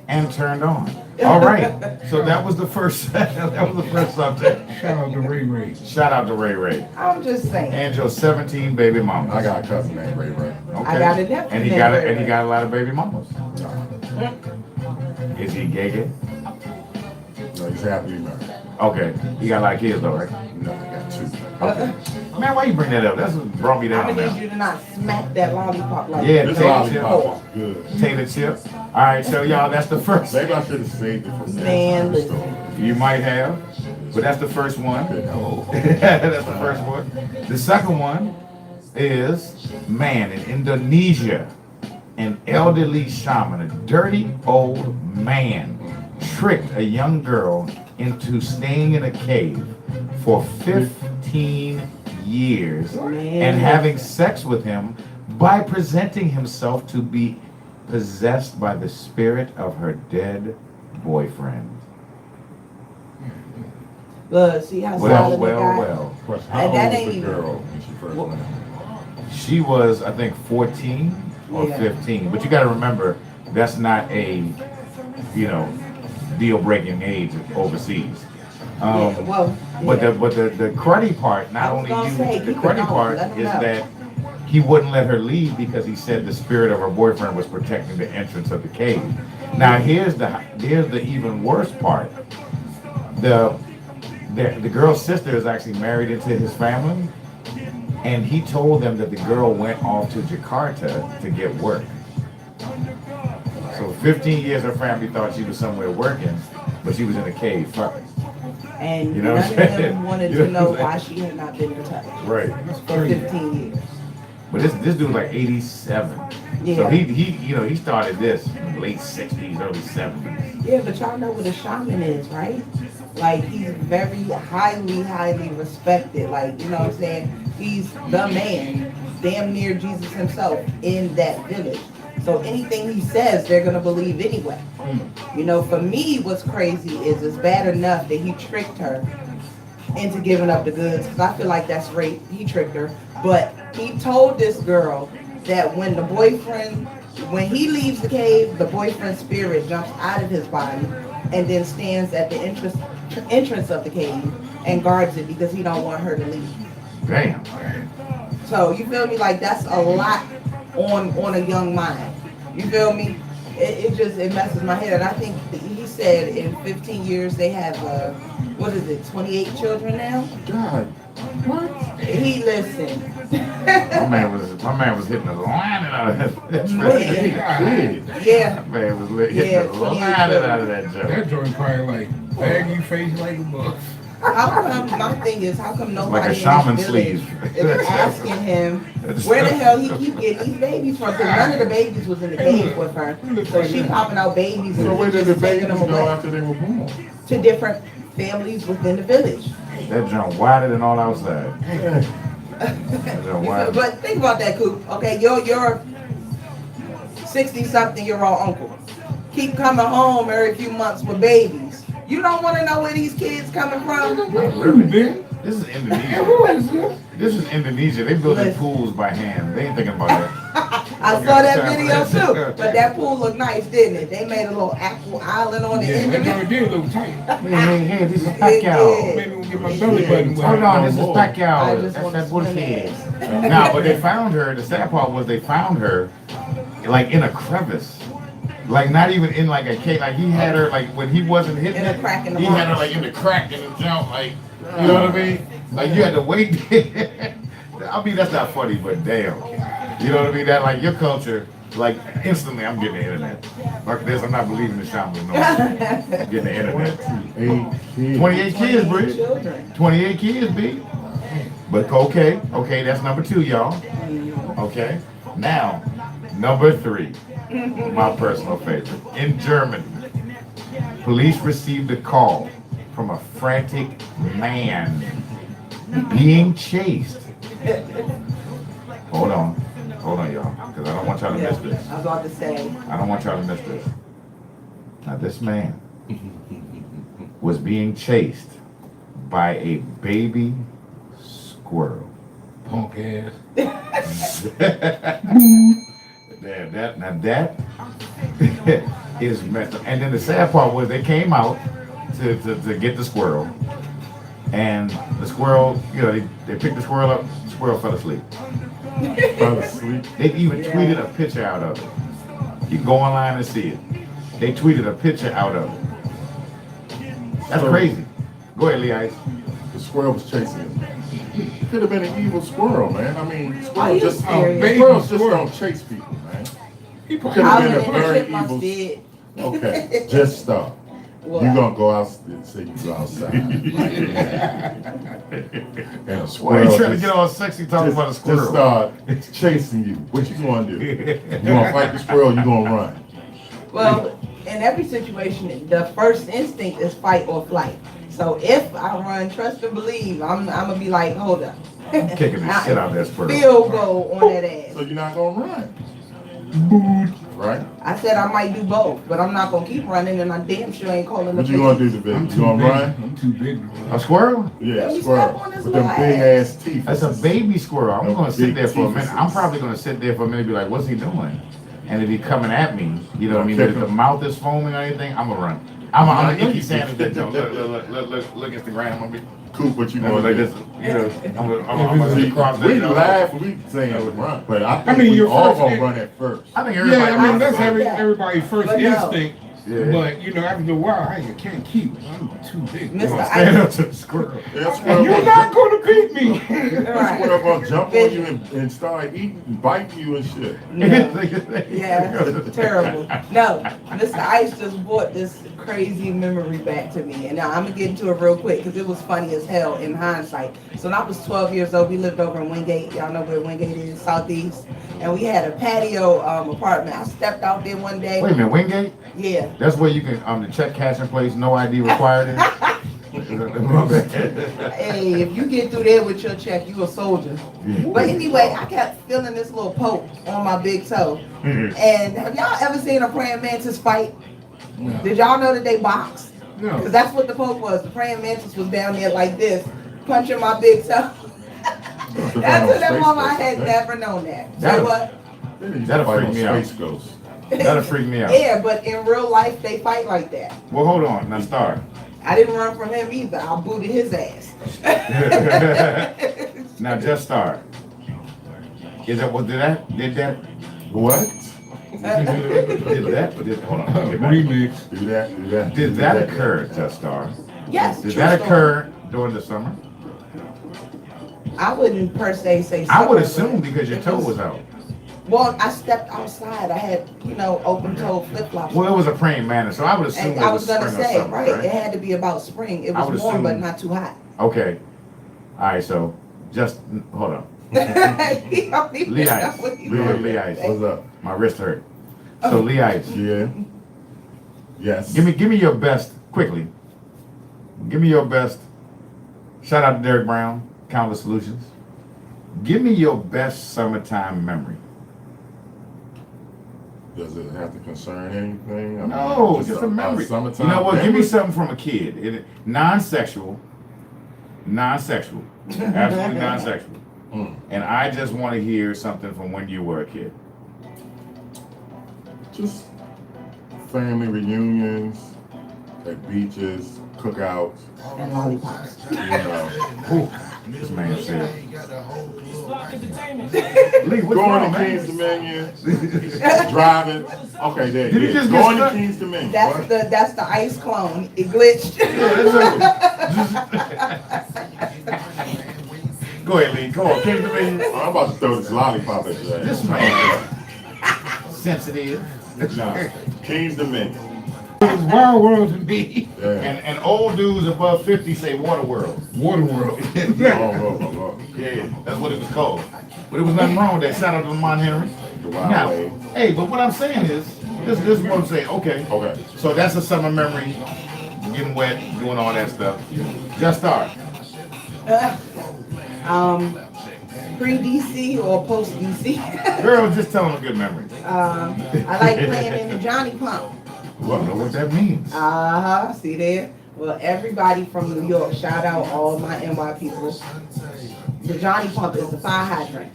and turned on. All right. So that was the first. That was the first subject. Shout out to Ray Ray. Shout out to Ray Ray. I'm just saying. And your 17 baby mamas. I got a cousin named Ray Ray. Okay. I got a nephew And he named got Ray and he Ray. got a lot of baby mamas. Is he gay? No, he's happily married. Okay. He got a lot of kids though, right? No, I got 2. Okay. Man, why you bring that up? That's what brought me I'm down gonna need now. you to not smack that lollipop like Yeah, This Tater lollipop is good. Tater chip. All right, so y'all, that's the first. Maybe I should have saved it for Man, next listen. time. You might have, but that's the first one. That's the first one. The second one is, man, in Indonesia, an elderly shaman, a dirty old man, tricked a young girl into staying in a cave for 15 years and having sex with him by presenting himself to be possessed by the spirit of her dead boyfriend. Look, see how solid the guy. Question, how And that old was ain't the even- girl when she first went out? She was, I think, 14 or Yeah. 15. But you got to remember, that's not a, deal-breaking age overseas. Yeah, well, But yeah. the cruddy part, I not was only gonna you, say, the keep it cruddy going, part let 'em is know. that he wouldn't let her leave because he said the spirit of her boyfriend was protecting the entrance of the cave. Now here's the even worse part. The girl's sister is actually married into his family, and he told them that the girl went off to Jakarta to get work. So 15 years her family thought she was somewhere working, but she was in a cave fucking. And You know none what of I'm them saying? wanted You know to know what I'm why she had not been in touch Right. for 15 years. But this dude's like 87. So Yeah. he started this in the late 60s, early 70s. Yeah, but y'all know what a shaman is, right? Like, he's very highly respected. Like, you know what I'm saying? He's the man, damn near Jesus himself in that village. So anything he says, they're gonna believe anyway. You know, for me, what's crazy is it's bad enough that he tricked her into giving up the goods, because I feel like that's rape. He tricked her. But he told this girl that when when he leaves the cave, the boyfriend's spirit jumps out of his body and then stands at the entrance of the cave and guards it because he don't want her to leave. Damn. So you feel me? Like, that's a lot on a young mind. You feel me? It messes my head. And I think he said in 15 years they have 28 children now? God. What? He listened. My man was hitting the lining out of that. Yeah. That man was hitting Yeah, the 28 lining out of that joke. That joint probably like baggy face like a bus. How come, my thing is, how come nobody Like a in shaman this village sleeve. is asking him where the hell he keep getting these babies from? Because none of the babies was in the cave with her. So she popping out babies So and where he did the just taking babies them go away after they were born? to different families within the village. That joint wider than all outside. That joint wider. But think about that, Coop. Okay, your 60-something-year-old uncle keep coming home every few months with babies. You don't want to know where these kids coming from? Not really. This is Indonesia. This is Indonesia. They building Listen. pools by hand. They ain't thinking about that. I saw that video too, but that pool looked nice, didn't it? They made a little apple island on the Yeah, end that of it. joint did look tight. Hey, this is It Pacquiao. did. Made me get my belly button wet. Hold on, this is I Pacquiao. just That's wanna that swim bullshit. in. Nah, but they found her. The sad part was they found her like in a crevice. Like not even in like a cave. Like he had her like when he wasn't hitting In a it, crack in the he had her box. like in the crack in the jump. Like you know what I mean? Like you had to wait. I mean that's not funny, but damn. You know what I mean? That like your culture, like instantly I'm getting the internet. Like this, I'm not believing the shaman. No, I'm getting the internet. 28 kids, Bridge. Children. 28 kids, B. But okay, that's number 2, y'all. Okay. Now, number 3, my personal favorite. In Germany, police received a call from a frantic man being chased. Hold on, y'all, because I don't want y'all to miss this. I was about to say, I don't want y'all to miss this. Now, this man was being chased by a baby squirrel. Punk ass. That is messed up. And then the sad part was they came out to get the squirrel. And the squirrel, you know, they picked the squirrel up, the squirrel fell asleep. Fell asleep. They even tweeted a picture out of it. You can go online and see it. They tweeted a picture out of it. That's crazy. Go ahead, Lee Ice. The squirrel was chasing him. It could have been an evil squirrel, man. I mean, Are you squirrels serious? just don't chase people, man. He Could probably have Alvin been a and the very Chipmunks evil. did. Okay, just stop. What? You gonna go out and say you go outside. And a Why squirrel you trying to just- get all sexy talking about a just squirrel? start chasing you. What you gonna do? You gonna fight the squirrel? You gonna run? Well, in every situation, the first instinct is fight or flight. So if I run, trust and believe, I'm gonna be like, hold up. Kicking the shit out of that squirrel. Field goal on that ass. So you're not gonna run, right? I said I might do both, but I'm not gonna keep running, and I damn sure ain't calling the What you gonna do, police. the I'm big? too You gonna big. run? I'm too big to run. A squirrel? Yeah, Let me squirrel step on his with them little big ass teeth. That's a baby squirrel. I'm Them gonna sit big there for a minute. I'm teeth. probably gonna sit there for a minute and be like, what's he doing? And if he coming at me, you know what I mean? Kick If the him. mouth is foaming or anything, I'm gonna run. I'm an Icky Sanders that joke. Look Instagram. I'm gonna be Coop, what you I'm gonna gonna like do? this, you know, I'm gonna See, cross that. we you know. laugh, we saying run, but I think mean, we your all first gonna in- run at first. I think everybody. Yeah, I mean that's I said that. everybody's first But no. instinct. Yeah. But you know, after a while, I can't keep. I'm too big. Mr. Gonna stand Ice. up to the squirrel. Yeah, squirrel You're gonna not gonna beat me. Right. squirrel gonna jump on you and start eating, biting you and shit. No. Yeah, terrible. No, Mr. Ice just brought this crazy memory back to me, and now I'm gonna get into it real quick because it was funny as hell in hindsight. So when I was 12 years old, we lived over in Wingate. Y'all know where Wingate is, Southeast, and we had a patio apartment. I stepped out there one day. Wait a minute, Wingate? Yeah. That's where you can the check cash in place, no ID required. Hey, if you get through there with your check, you a soldier. But anyway, I kept feeling this little poke on my big toe. And have y'all ever seen a praying mantis fight? No. Did y'all know that they boxed? No. Because that's what the poke was. The praying mantis was down there like this, punching my big toe. After that mama, I had never known that. That- So what? That'll freak me out. Space Ghost. That'll freak me out. Yeah, but in real life, they fight like that. Well, hold on, now start. I didn't run from him either. I booted his ass. Now just start. Is that what did that? What? Hold on. Remix. Do that. Did that occur, Just Star? Yes. Did true that story. occur during the summer? I wouldn't per se say. I would summer, assume but because your it toe was out. Well, I stepped outside. I had, open toe flip flops. Well, it was a praying mantis, so I would assume And it I was was gonna spring or say, summer, right? It had to be about spring. It I was would warm, but assume- not too hot. Okay. All right, so just hold on. He don't even Lee know Ice. what he Lee doing. Ice. What's up? My wrist hurt. So Lee Ice, Yeah. Yes. give me your best quickly. Give me your best. Shout out to Derek Brown, Countless Solutions. Give me your best summertime memory. Does it have to concern anything? I mean, No, just a memory. Summertime You know what? Give me memory? something from a kid. Non-sexual. Absolutely non-sexual. And I just want to hear something from when you were a kid. Just family reunions, at beaches, cookouts, And lollipops. you know. This man said. Lee, what's Going wrong, to man? Kings Dominion, driving. Okay, there Did it he is. just get Going to stuck? Kings Dominion. That's the ice clone. It glitched. Go ahead, Lee. Go on. King Dominion. I'm about to throw this lollipop at your This ass. man. Sensitive. Nah, Kings Dominion. It's Wild World to me. Yeah. And old dudes above 50 say Waterworld. Waterworld. Oh. Yeah, that's what it was called. But it was nothing wrong with that. Shout out to Lamont Henry. The Wild Now, Way. hey, but what I'm saying is, this is what I'm saying. Okay. Okay. So that's a summer memory. Getting wet, doing all that stuff. Just start. Pre-DC or post-DC. Girl, just tell them a good memory. I like playing in the Johnny Pump. I don't know what that means. See there? Well, everybody from New York, shout out all my NY people. The Johnny Pump is the fire hydrant.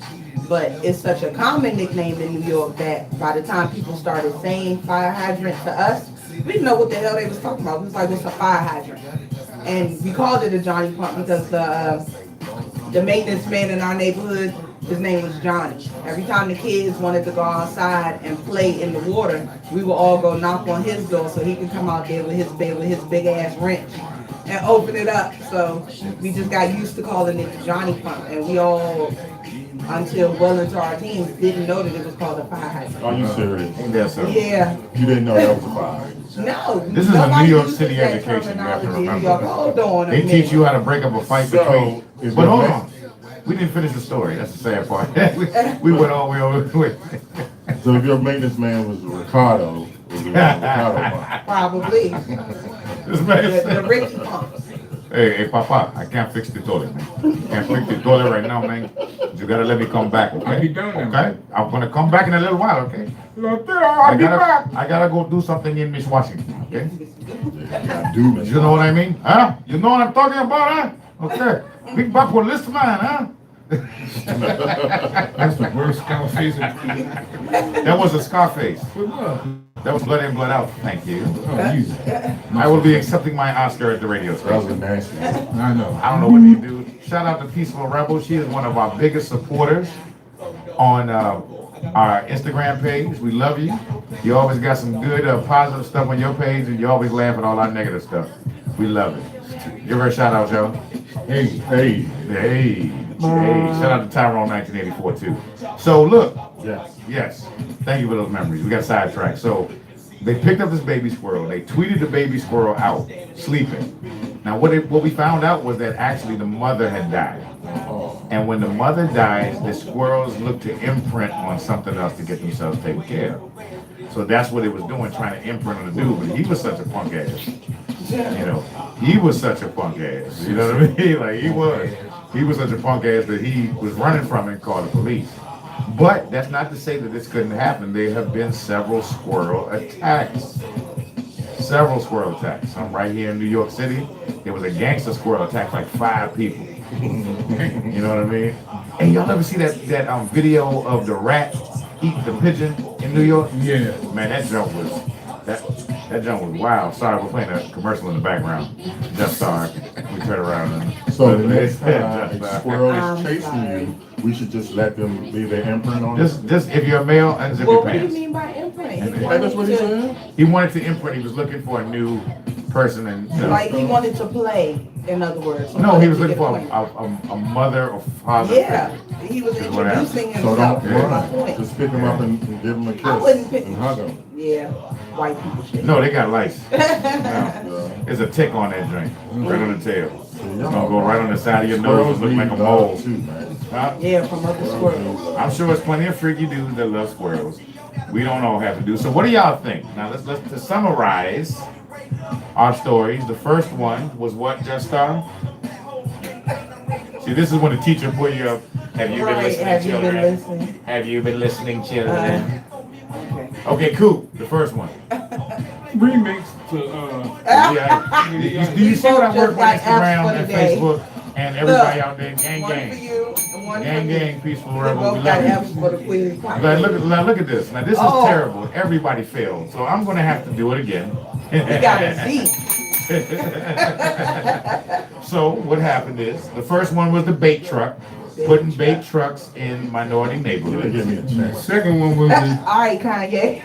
But it's such a common nickname in New York that by the time people started saying fire hydrant to us, we didn't know what the hell they was talking about. We was like, what's a fire hydrant? And we called it a Johnny Pump because the maintenance man in our neighborhood, his name was Johnny. Every time the kids wanted to go outside and play in the water, we would all go knock on his door so he could come out there with his big ass wrench and open it up. So we just got used to calling it the Johnny Pump, and we all, until well into our teens, didn't know that it was called a fire hydrant. Are you serious? Ain't that so? Yeah. You didn't know that was a fire. No. This is a nobody New York uses City that education, you have to terminology in New remember. York. Hold on a They minute. teach you how to break up a fight So, between. is But your hold next- on. We didn't finish the story. That's the sad part. we went all the way over with. So if your maintenance man was Ricardo, was it Ricardo Pump? Probably. This man The said, Ricky Pumps. hey, Papa, I can't fix the toilet, man. Can't fix the toilet right now, man. You gotta let me come back, okay? I'll be done now. Okay? I'm gonna come back in a little while, okay? I'll be back. I gotta go do something in Miss Washington, okay? I do, man. You know what I mean? Huh? You know what I'm talking about, huh? Okay. Big Bad policeman, huh? That's the worst Scarface. That was a Scarface. That was Blood In, Blood Out. Thank you. Oh, you. I will be accepting my Oscar at the radio That was a station. nasty. I know. I don't know what you do. Shout out to Peaceful Rebel. She is one of our biggest supporters on our Instagram page. We love you. You always got some good, positive stuff on your page, and you always laugh at all our negative stuff. We love it. Give her a shout out, Joe. Hey, hey. Hey, hey. Shout out to Tyrone 1984 too. So look, Yes. yes, thank you for those memories. We got sidetracked. So they picked up this baby squirrel. They tweeted the baby squirrel out, sleeping. Now what we found out was that actually the mother had died. And when the mother dies, the squirrels look to imprint on something else to get themselves taken care of. So that's what it was doing, trying to imprint on the dude. But he was such a punk ass. You know, he was such a punk ass. You know what I mean? Like he was such a punk ass that he was running from it and called the police. But that's not to say that this couldn't happen. There have been several squirrel attacks. Several squirrel attacks. I'm right here in New York City. There was a gangster squirrel attack, like 5 people. You know what I mean? And y'all ever see that video of the rat eat the pigeon in New York? Yeah. Man, that jump was wild. Sorry, we're playing a commercial in the background. Just sorry. We turn around. And, So the next time a squirrel is chasing you, we should just let them leave their imprint on it. just if you're a male, unzip Well, your what do you pants. mean by imprint? He That's what he wanted said? He wanted to imprint. He was looking for a new person, and to, like he wanted to play, in other words. no, he was wanted looking to for get acquainted. a mother or father. Yeah, he was Is what happened. introducing So himself. don't Was my run. point. Just pick them up and give them a kiss I wouldn't pick. and hug them. Yeah, white people shit. No, they got lice. No. There's a tick on that drink, right on the tail. It's gonna go right on the side of your nose and look like a mole. Too, man. Huh? Yeah, from other squirrels. I'm sure there's plenty of freaky dudes that love squirrels. We don't all have to do. So what do y'all think? Now let's to summarize our stories. The first one was what, Just Star? See, this is when the teacher put you up. Have you been Right, listening, have you children? been listening? Have you been listening, children? Okay. Okay, cool. The first one. Remix to Yeah. Do you see what I work with Just got apps Instagram for and the day. Facebook and everybody Look, out there? Gang, One for gang. you and one Gang, for me. gang, peaceful We rebel. We both got love F's you. for the Queen's Like, Podcast. look at this. Now, this is Oh. terrible. Everybody failed. So I'm going to have to do it again. We got a Z. So what happened is, the first one was the bait truck. Putting bait trucks in minority Give neighborhoods. me a the chance. second one was the All right, Kanye.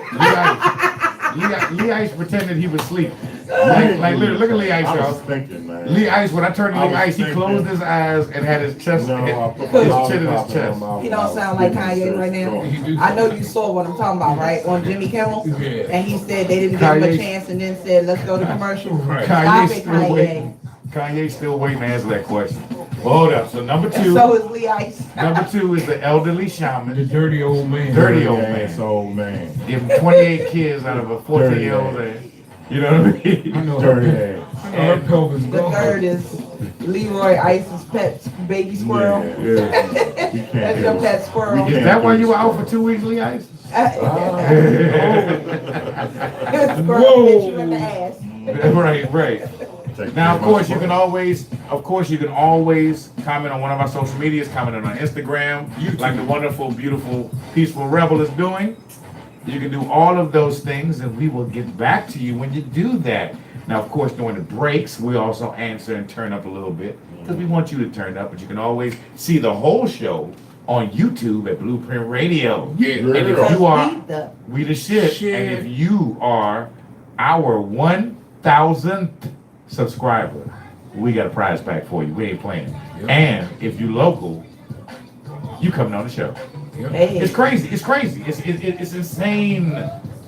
Lee Ice pretended he was asleep. Like literally, look at Lee Ice, I was y'all. thinking, man. Lee Ice, when I turned to I Lee was Ice, he thinking- closed his eyes and had his chest, No, I his put my chin in his lollipop in chest. my mouth. He don't sound like Kanye right now. he do. I know you saw what I'm talking about, right? On Jimmy Kimmel. Yeah. And he said they didn't give him a Kanye- chance and then said, let's go to commercial. Right. Stop Kanye's it, still waiting. Kanye. Kanye's still waiting to answer that question. Hold up. So number And two, so is Lee Ice. number 2 is the elderly the shaman. dirty old man. Dirty old ass man. old man. Give him 28 kids out of a 14-year-old. Dirty You know what I I mean? know Dirty her, ass. I know her pelvis The gone. third is Leroy Ice's pet baby squirrel. Yeah, we can't That's do your it. pet squirrel. We Is can't that why do you were it. out for 2 weeks, Lee Ice? Squirrel bit you in the ass. Right, right. take Now, care of my course, you squirrel. can always comment on one of our social medias, comment on our Instagram, YouTube. like the wonderful, beautiful, peaceful rebel is doing. You can do all of those things, and we will get back to you when you do that. Now, of course, during the breaks, we also answer and turn up a little bit because we want you to turn up. But you can always see the whole show on YouTube at Blueprint Radio. Yeah. And if Because you are, we the we the shit. Shit. And if you are our 1,000th subscriber, we got a prize pack for you. We ain't playing. Yep. And if you local, you coming on the show. Yep. hey, It's crazy. It's crazy. It's insane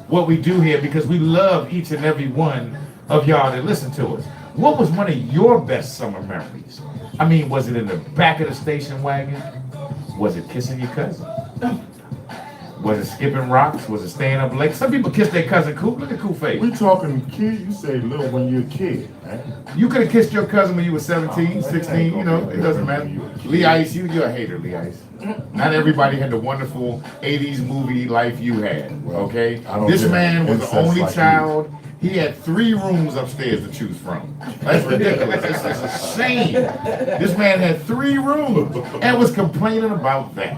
what we do here because we love each and every one of y'all that listen to us. What was one of your best summer memories? I mean, was it in the back of the station wagon? Was it kissing your cousin? Was it skipping rocks? Was it staying up late? Some people kiss their cousin Coop. Look at Coop face. We talking kid, you say little when you're a kid, man. You could have kissed your cousin when you were 17, Oh, 16, you know, it doesn't matter. Lee Ice, you're a hater, Lee Ice. Not everybody had the wonderful 80s movie life you had, okay? I don't This get man was the incest only like you. child. He had 3 rooms upstairs to choose from. That's ridiculous. It's a shame. This man had 3 rooms and was complaining about that.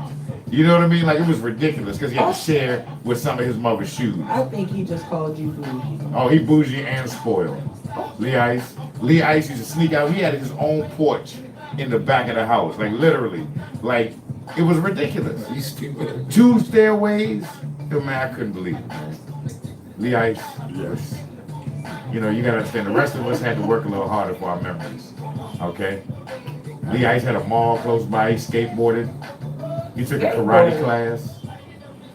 You know what I mean? Like, it was ridiculous because he had to share with some of his mother's shoes. I think he just called you bougie. Oh, he bougie and spoiled. Lee Ice used to sneak out. He had his own porch in the back of the house, like literally. Like, it was ridiculous. You stupid. 2 stairways. Man, I couldn't believe it, man. Lee Ice, Yes. you know, you gotta understand, the rest of us had to work a little harder for our memories, okay? Lee Ice had a mall close by, he skateboarded. He took a karate class.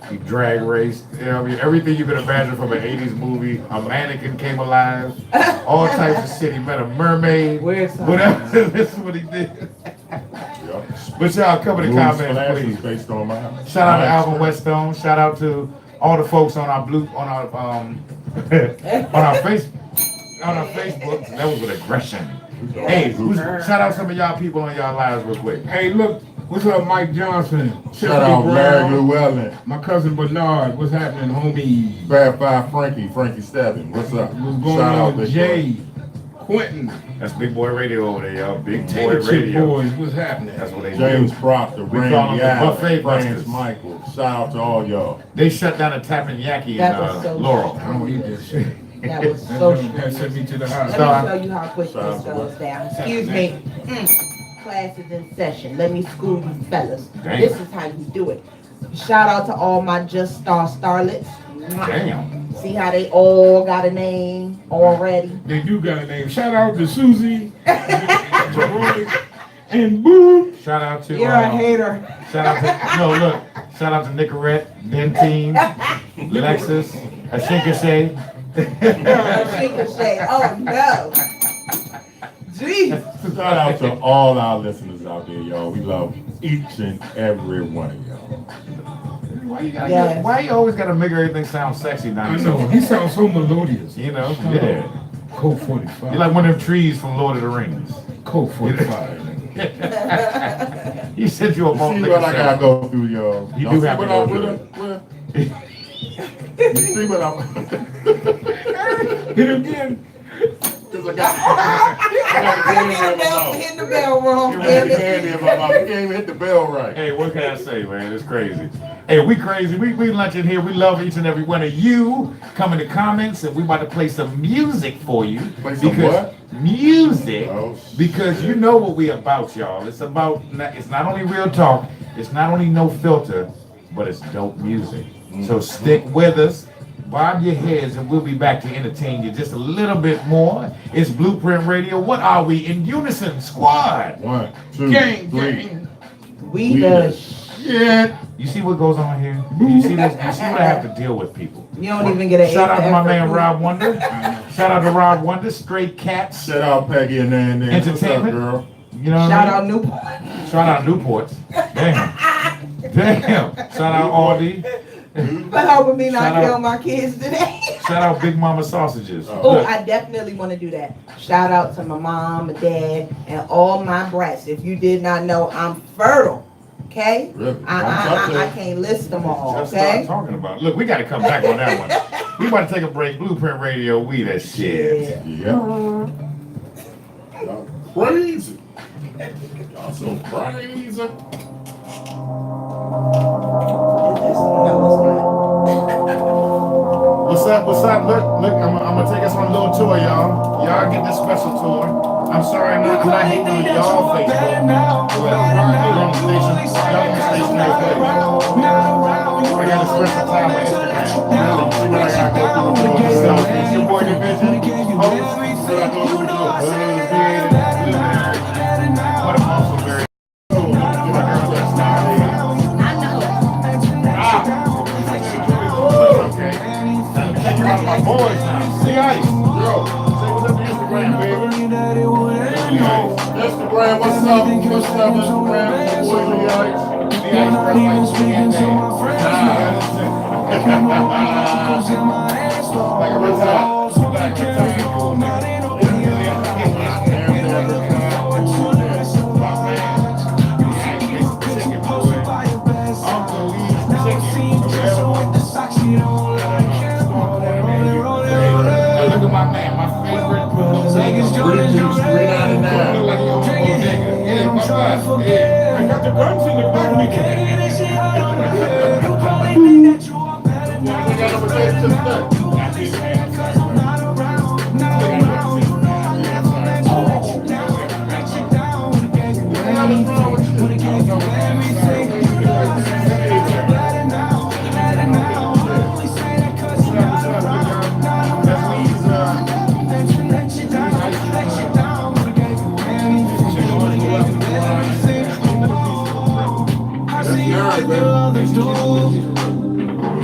He drag raced. You know, I mean, everything you could imagine from an 80s movie. A mannequin came alive. All types of shit. He met a mermaid. Weird song. Whatever. This is what he did. Yep. But y'all cover the Rules comments, classes please. based on my house. Shout out to Alvin Weststone. Shout out to all the folks on our on our Facebook. That was with aggression. Hey, shout out some of y'all people on y'all lives real quick. Hey, look, what's up, Mike Johnson? Shout out Larry Llewellyn. My cousin Bernard, what's happening, homie? Bad Five Frankie Stabbing. What's up? What's going Shout out on, Big Jay? Quentin, That's Big Boy Radio over there, y'all. Big Boy Tater Chip Radio. Boys, what's happening? That's what they James do. Proctor, We call them Randy the Allen, Buffet Franz Busters. Michael. Shout out to all y'all. They shut down a Tappanyaki in That was so Laurel. I don't eat that shit. That was so That sent me to the house. Let me show you how quick Shout out this to goes what? down. Excuse me. Class is in session. Let me school you fellas. Damn. This is how you do it. Shout out to all my Just Star starlets. Mwah. Damn. See how they all got a name already? They do got a name. Shout out to Susie, Jerome, and Boo. Shout out to You're a hater. shout out to shout out to Nicorette, Dentine, Lexus, Ashinkashay. Ricochet. Oh no. Jeez. Shout out to all our listeners out there, y'all. We love each and every one of y'all. Yes. Why you always gotta make everything sound sexy now? I know, he sounds so melodious. You know, yeah. Code 45. You're like one of them trees from Lord of the Rings. Code 45. He sent you a You bone see lick what I of gotta sound. go through, y'all. You Y'all do see have to what go I'm through with You see what I'm Hit again. Cause I got Hit the bell wrong. You can't even hit the bell right. Hey, what can I say, man? It's crazy. Hey, we crazy. We lunching here. We love each and every one of you. Come in the comments, and we about to play some music for you. Play some what? Music. Oh, Because you know what we about, y'all. It's about. It's not only real talk. It's not only no filter, but it's dope music. So stick with us. Bob your heads, and we'll be back to entertain you just a little bit more. It's Blueprint Radio. What are we? In unison, squad. 1, 2, Gang, 3. gang. We the shit. You see what goes on here? You see this? You see what I have to deal with, people. You don't even get a Shout out to my man effort. Rob Wonder. Shout out to Rob Wonder, Straight Cats. Shout out Peggy and Nan. What's up, Entertainment. girl? You know what Shout I out mean? Newport. Shout out Newports. Damn. Damn. Shout out Aldi. For helping me not Shout out- kill my kids today. Shout out Big Mama Sausages. Oh, Look, I definitely want to do that. Shout out to my mom, my dad, and all my brats. If you did not know, I'm fertile. Okay? Really? I can't list them all. just Okay? start talking about. Look, we got to come back on that one. We about to take a break. Blueprint Radio. We the shit. Yeah. crazy. Y'all so crazy. What's up? What's up? Look, I'm gonna take us on a little tour, y'all. Y'all get this special tour. I'm sorry, I'm not hating on y'all Facebook. We're on the station. Y'all on the station every day. I got a special time with Instagram. See what I got going through. So, it's your boy Division. What a awesome very. My boys now. See Ice. Yo, say what's up to Instagram, baby. Instagram, what's up? What's up, Instagram? Boy, Lee Ice. See Ice, like a retard. Look at my man, my favorite. $3.99. Yeah, my God. Yeah, I got the guns in the back. We can't get this shit out of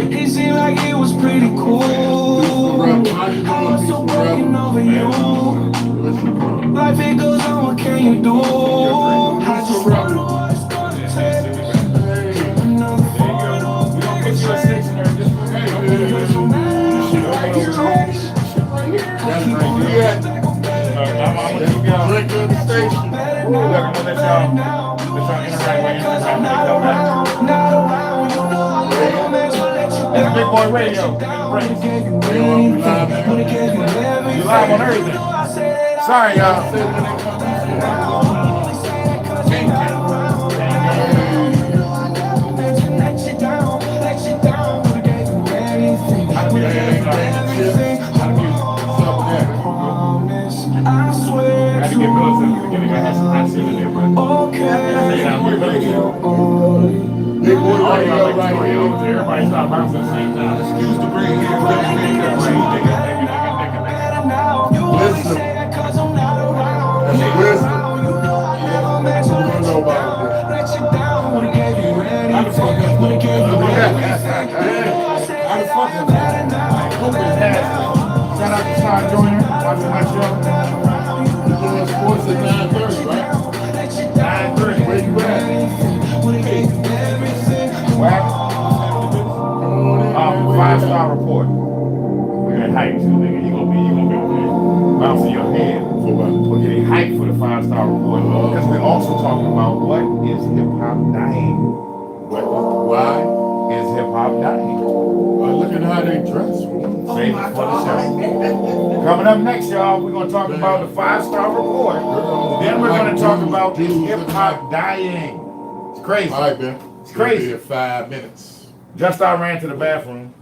It seemed like it was pretty cool. I was so broken over you. Life it goes on, what can you do? I just wonder what it's gonna take. Another photo. That's Big Boy Radio. You live on everything. Sorry, y'all. Big Boy Radio right here. Everybody stop bouncing at the same time. Excuse the brain here. Listen. That's wisdom. You don't know about this. I'm the fucking shout out to Sean Joyner, watching my show. You're doing sports at 9:30, right? 9:30, where you at? Whack. 5-star report. We're gonna hype too, nigga. You gonna be okay. Bouncing your head. We're getting hyped for the 5-star report. Because we're also talking about what is hip-hop dying. Why? Is hip-hop dying? Look at how they dress. Save it for the show. Coming up next, y'all, we're going to talk about the 5-star report. Then we're going to talk about is hip-hop dying. It's crazy. All right, man. It's crazy. Here 5 minutes. Just I ran to the bathroom.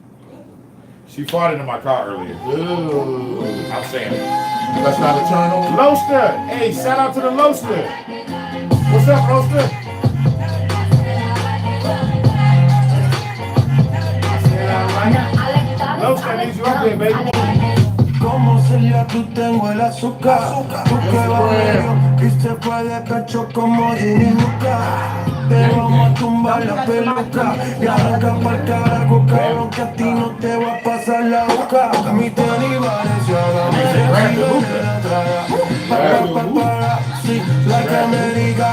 She farted in my car earlier. Ooh. I'm saying it. That's not a turn on? Loaster. Hey, shout out to the Loaster. What's up, Loaster? Loaster, I need you up there, baby. Como Celia, tú tengo el azúcar. Tú que va medio y se fue de pecho como Ginny Luca. Te vamos a tumbar la peluca y arranca pa'l carajo, cabrón, que a ti no te va a pasar la boca. Mi tenis Valenciaga me recibe de la entrada. Sí, la que me diga.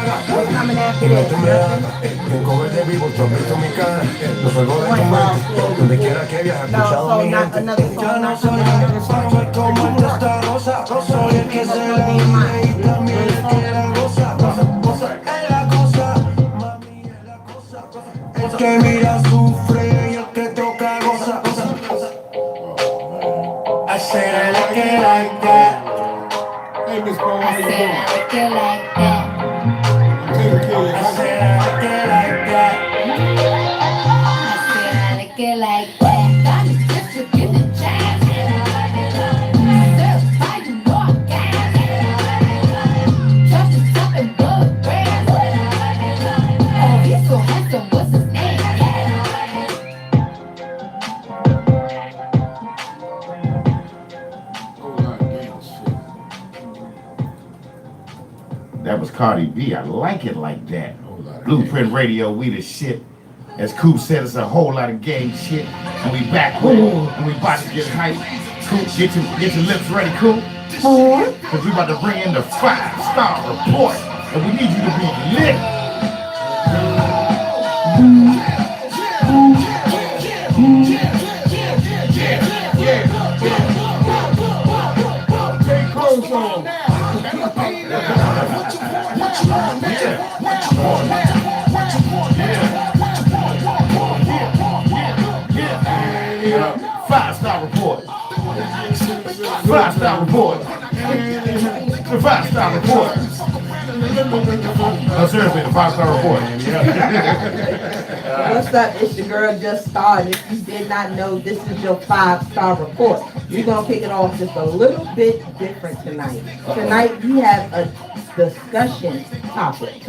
Y no te me hagas. En cover de vivo, tú has visto mi cara. Los juegos de tu mente. Donde quiera que viajes, escuchado mi gente. Ya no soy el que sabe cómo esta rosa. Soy el que se la vive y también el que la goza. Goza es la cosa. El que mira sufre y el que toca goza. Hacer el que like that. Hey Miss Paul, how you doing? I like it like that. Taking care of your I husband. said I like it like that. God is district in the jazz. Certified to walk gas. Trust is top and blood brands. Oh, he's so handsome, what's his name? Whole lot of gang shit. That was Cardi B. I like it like that. Whole lot of Blueprint Radio, we the shit. As Coop said, it's a whole lot of gang shit. And we back with it. And we about to get hype. Coop, get your lips ready, Coop. Because we about to bring in the 5-star report. And we need you to be lit. Take clothes on. Yeah. 5-star report. 5-star report. The 5-star report. No, seriously, the 5-star report. What's up? It's your girl Just Started. If you did not know, this is your 5-star report. We're gonna kick it off just a little bit different tonight. Tonight we have a discussion topic.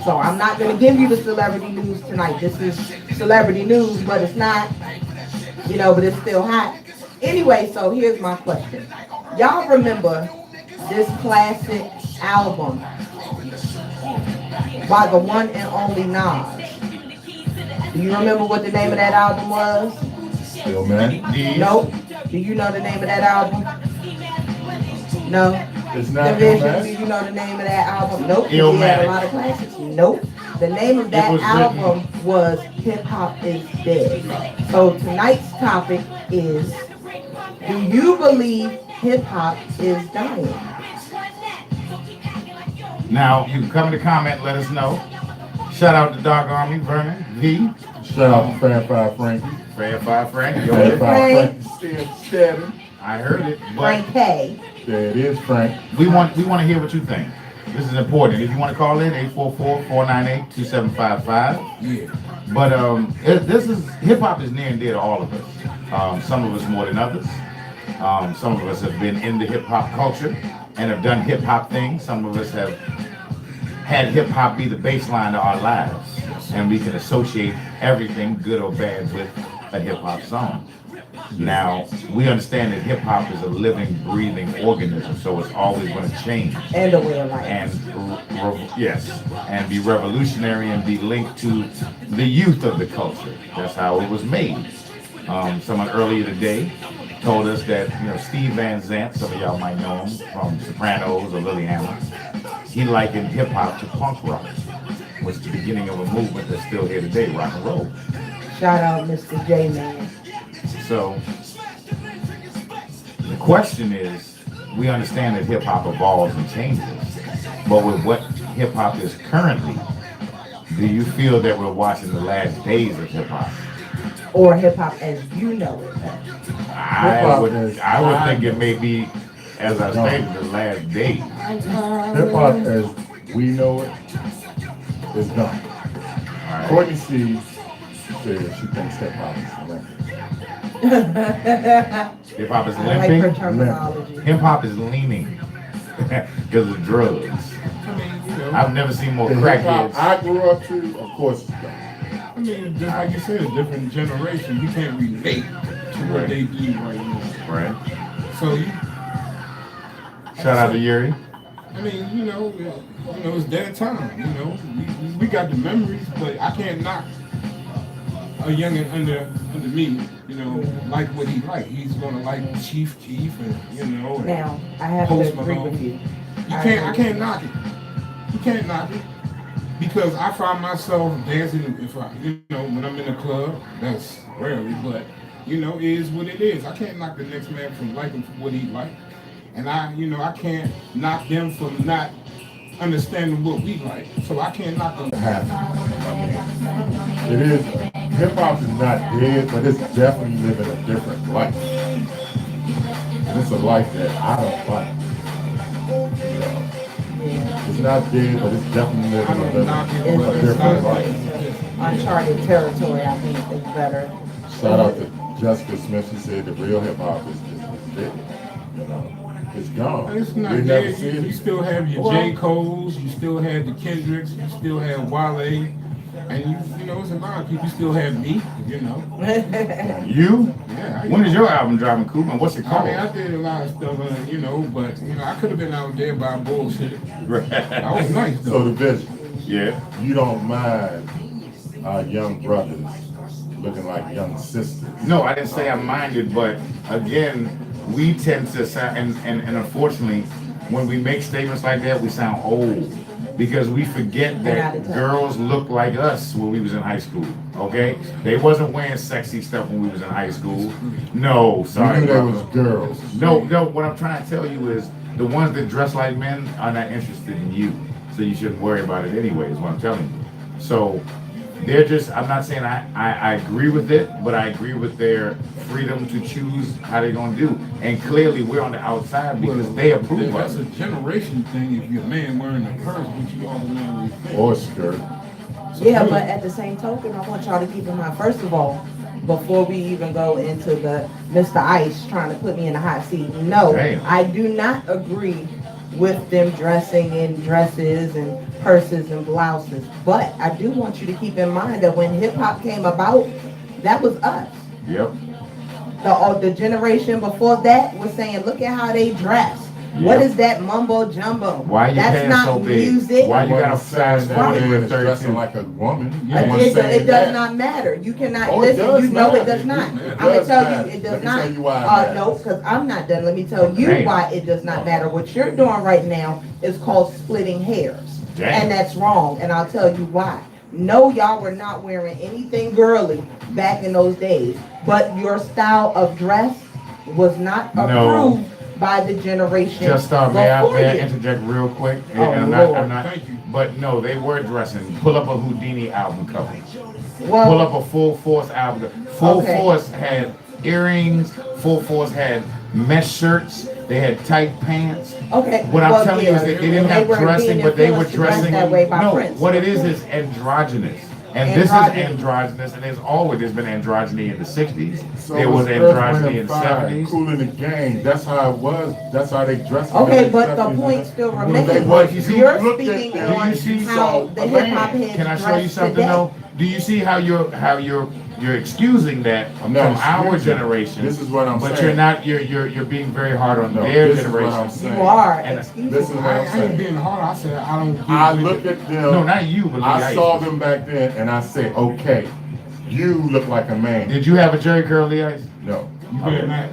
So I'm not gonna give you the celebrity news tonight. This is celebrity news, but it's not, but it's still hot. Anyway, so here's my question. Y'all remember this classic album by the one and only Nas? Do you remember what the name of that album was? Still man. Nope. Do you know the name of that album? No. It's not Division, Still do Man. you know the name of that album? Nope. He Illmatic. had a lot of classics. Nope. The name of that was album was Hip Hop is Dead. So tonight's topic is, do you believe hip hop is dying? Now, you can come in the comment, let us know. Shout out to Dog Army, Vernon, V, Shout out to Fan 5 Frankie. Fair Five Frank. Yo, Fan 5 Frank. Frankie still steady. I heard it, Frank but K. There it is, Frank. we want to hear what you think. This is important. If you want to call in, 844-498-2755. Yeah. But this is hip hop is near and dear to all of us. Some of us more than others. Some of us have been in the hip hop culture and have done hip hop things. Some of us have had hip hop be the baseline of our lives, and we can associate everything, good or bad, with a hip hop song. Now, we understand that hip hop is a living, breathing organism, so it's always going to change. And a way of life. And and be revolutionary and be linked to the youth of the culture. That's how it was made. Someone earlier today told us that Steve Van Zandt, some of y'all might know him from Sopranos or Lilyhammer, he likened hip hop to punk rock, which is the beginning of a movement that's still here today, rock and roll. Shout out Mr. J Man. So the question is, we understand that hip hop evolves and changes, but with what hip hop is currently, do you feel that we're watching the last days of hip hop? Or hip hop as you know it. I would think it may be, as I stated, the last days. Hip hop as we know it is done. Right. Courtney C says she thinks hip hop is limping. Hip hop is I like her limping. terminology. Hip hop is leaning because of drugs. I mean, I've never seen more The hip hop crackheads. I grew up to, of course, it's done. I mean, just like you said, a different generation. You can't relate to what they do right now. Right. So Shout out to Yuri. I mean, it's their time. We got the memories, but I can't knock a youngin under me. Like what he like. He's gonna like Chief Keef, and and Now, I have Post to agree Malone. with you. I can't knock it. You can't knock it. Because I find myself dancing when I'm in a club, that's rarely, but it is what it is. I can't knock the next man from liking what he like. And I can't knock them from not understanding what we like. So I can't knock them. It is, hip hop is not dead, but it's definitely living a different life. And it's a life that I don't like. It's not dead, but it's definitely I don't living knock it, a but it's different not life. Uncharted territory, I think, is better. Shout out to Jessica Smith. She said the real hip hop is dead. You know, it's gone. It's We not never dead. see You it. still have your J. Cole's, you still have the Kendricks, you still have Wale, and you know, it's a lot of people. You still have me, you know. You? Yeah. When is your album dropping, Koopman? What's it I called? mean, I did a lot of stuff, you know, but you know, I could have been out there by bullshit. That was nice So though. the vision. Yeah. You don't mind our young brothers looking like young sisters. No, I didn't say I minded, but again, we tend to sound, and unfortunately, when we make statements like that, we sound old because we forget that girls look like us when we was in high school. Okay, they wasn't wearing sexy stuff when we was in high school. No, sorry, You knew there brother. was girls. No, what I'm trying to tell you is the ones that dress like men are not interested in you, so you shouldn't worry about it anyway. Is what I'm telling you. So they're just, I'm not saying I agree with it, but I agree with their freedom to choose how they're gonna do. And clearly we're on the outside because they approve That's of a it. generation thing. If you're a man wearing a purse, which you automatically think. Or skirt. Yeah, but at the same token, I want y'all to keep in mind, first of all, before we even go into the Mr. Ice trying to put me in the hot seat, no, Damn. I do not agree with them dressing in dresses and purses and blouses. But I do want you to keep in mind that when hip hop came about, that was us. Yep. The generation before that was saying, look at how they dress. What Yep. is that mumbo jumbo? Why your That's pants not so big? music. Why you got a saying size that 40 man with is dressing 32? like a woman. Yeah. You wasn't saying It does that. not matter. You cannot Oh, it listen. does You know matter. it does not. It I'm gonna does tell matter. you it does Let me not. tell you why it matters. No, because I'm not done. Let me tell you Damn. why it does not matter. What you're doing right now is called splitting hairs, Damn. and that's wrong. And I'll tell you why. No, y'all were not wearing anything girly back in those days, but your style of dress was not No. approved by the generation Just may I before you. interject real quick? And Oh, I'm Lord. not, Thank you. but no, they were dressing. Pull up a Houdini album cover. Pull Well, up a Full Force album. Full Okay. Force had earrings. Full Force had mesh shirts. They had tight pants. okay. What I'm well, telling you is that they didn't They have were dressing, being but they were influenced to dress dressing. that way by No, Prince. what it is androgynous. And this is androgynous, and there's been androgyny in the 60s. So There was it's Earth, Wind, androgyny and in the Fire, 70s. Cool in the Game. That's how it was. That's how they dressed. Okay, in but the 70s. point still Well, remains. they was- you You're looked at speaking them, on you see how so the a hip hop man. heads Can I show you dress something today. though? Do you see how you're excusing that I'm from not our excusing. generation? This is what I'm but saying. you're being very hard on No, their this is what I'm generation. saying. You are. And Excuse this me. is what I I'm ain't saying. being hard. I said I don't. I look at them. No, not you, but I Lee saw Ice. them back then, and I said, okay, you look like a man. Did you have a Jerry curl, Lee Ice? No. You better not.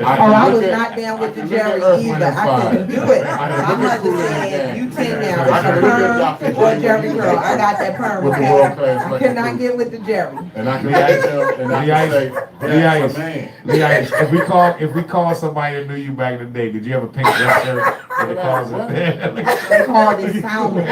I was not down with the Jerry either. I couldn't do it. My mother said, you take now, I it's can a look at perm Dr. or Jerry curl. I got that perm. With the okay? world-class I could not get with the Jerry. And I can look at them and I Lee can say, Ice, Lee that's Ice, a man. Lee Ice. If we call somebody that knew you back in the day, did you have a pink dress shirt? They calls it. They called it salmon.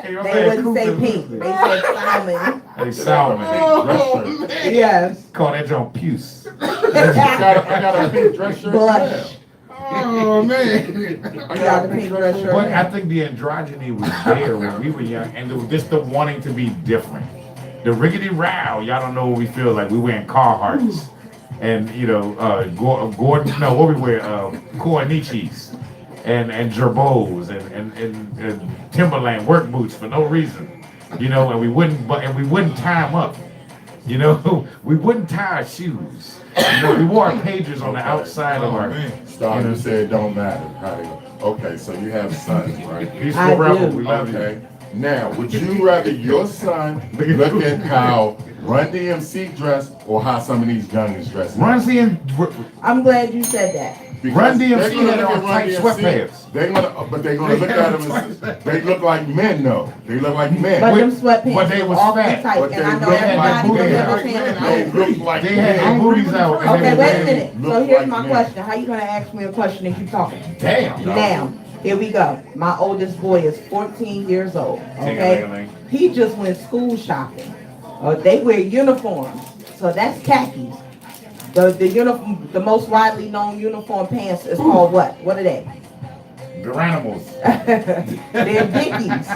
They wouldn't say pink. They said salmon. Hey, Salmon. Yes. Call that John Puce. I got a pink dress shirt. Blush. Oh man. You got the pink dress shirt. But I think the androgyny was there when we were young, and it was just the wanting to be different. The riggedy row, y'all don't know what we feel like. We wearing Carhartts, and Gordon. No, what we wear? Koanichis, and Gerbos, and Timberland work boots for no reason, And we wouldn't tie them up. We wouldn't tie our shoes. We wore our pages on the outside of our. Star, you said it don't matter. How they go. Okay, so you have sons, right? Peaceful I rebel, do. we love you. Okay. Now, would you rather your son look at how Run DMC dress or how some of these youngins dress? Run DMC I'm glad you said that. Because Run they're DMC gonna had look on at Run tight DMC, sweatpants. But they're gonna look at them and they look like men though. They look like men. But them But sweatpants they were was awfully fat. tight, But and I know they had everybody was booty never out. saying They look like They had their men. booties out. and Okay, they wait a were- minute. Look So here's like my men. question. How you gonna ask me a question and keep talking? Damn. Now, here we go. My oldest boy is 14 years old. Okay, Ting-a-ling-a-ling. he just went school shopping. They wear uniforms, so that's khakis. The uniform, the most widely known uniform pants is called what? What are they? Garanimals. They're Dickies.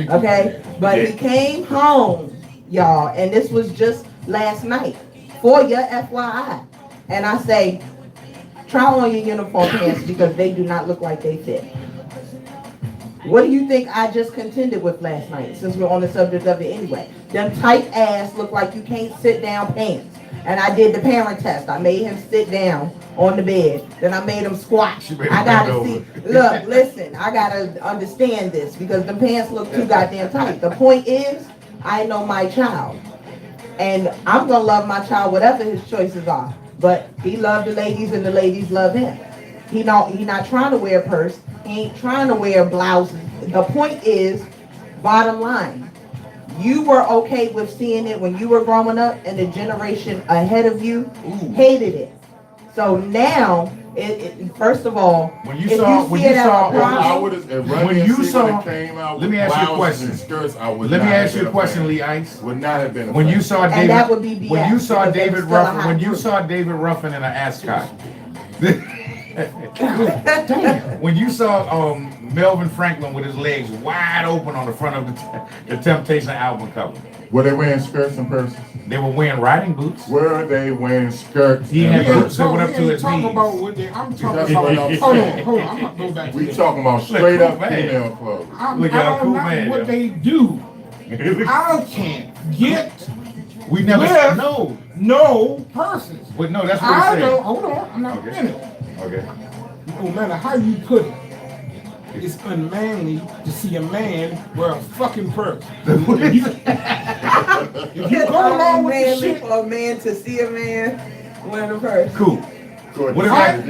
Okay? But he came home, y'all, and this was just last night. For your FYI. And I say, try on your uniform pants because they do not look like they fit. What do you think I just contended with last night, since we're on the subject of it anyway? Them tight ass look like you can't sit down pants. And I did the parent test. I made him sit down on the bed. Then I made him squat. I gotta see. Look, listen, I gotta understand this because the pants look too goddamn tight. The point is, I know my child. And I'm gonna love my child whatever his choices are. But he loved the ladies and the ladies love him. He not trying to wear a purse. He ain't trying to wear blouses. The point is, bottom line, you were okay with seeing it when you were growing up, and the generation ahead of you hated it. So now, first of all, when you saw, let me ask you a question, Lee Ice. Would not have been when you saw David. And that would be BS, when you saw David Ruffin. When you truth. saw David Ruffin in an ascot. Damn. When you saw Melvin Franklin with his legs wide open on the front of the Temptation album cover. Were they wearing skirts in person? They were wearing riding boots. Were they wearing skirts? He had boots that went up to his knees. I'm talking about. Hold on. I'm gonna go back. We talking about straight up female clothes. Look at a cool man. What they do. I can't get. We never no persons. But no, that's what I don't. Hold on. I'm not finished. Okay. No matter how you put it, it's unmanly to see a man wear a fucking purse. If you go along with the shit, for a man to see a man wearing a purse. Cool. What if that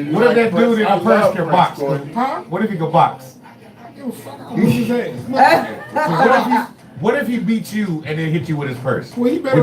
dude in the purse can box? Huh? What if he could box? I give a fuck. I'll whoop his ass. What if he beat you and then hit you with his purse? Well, he better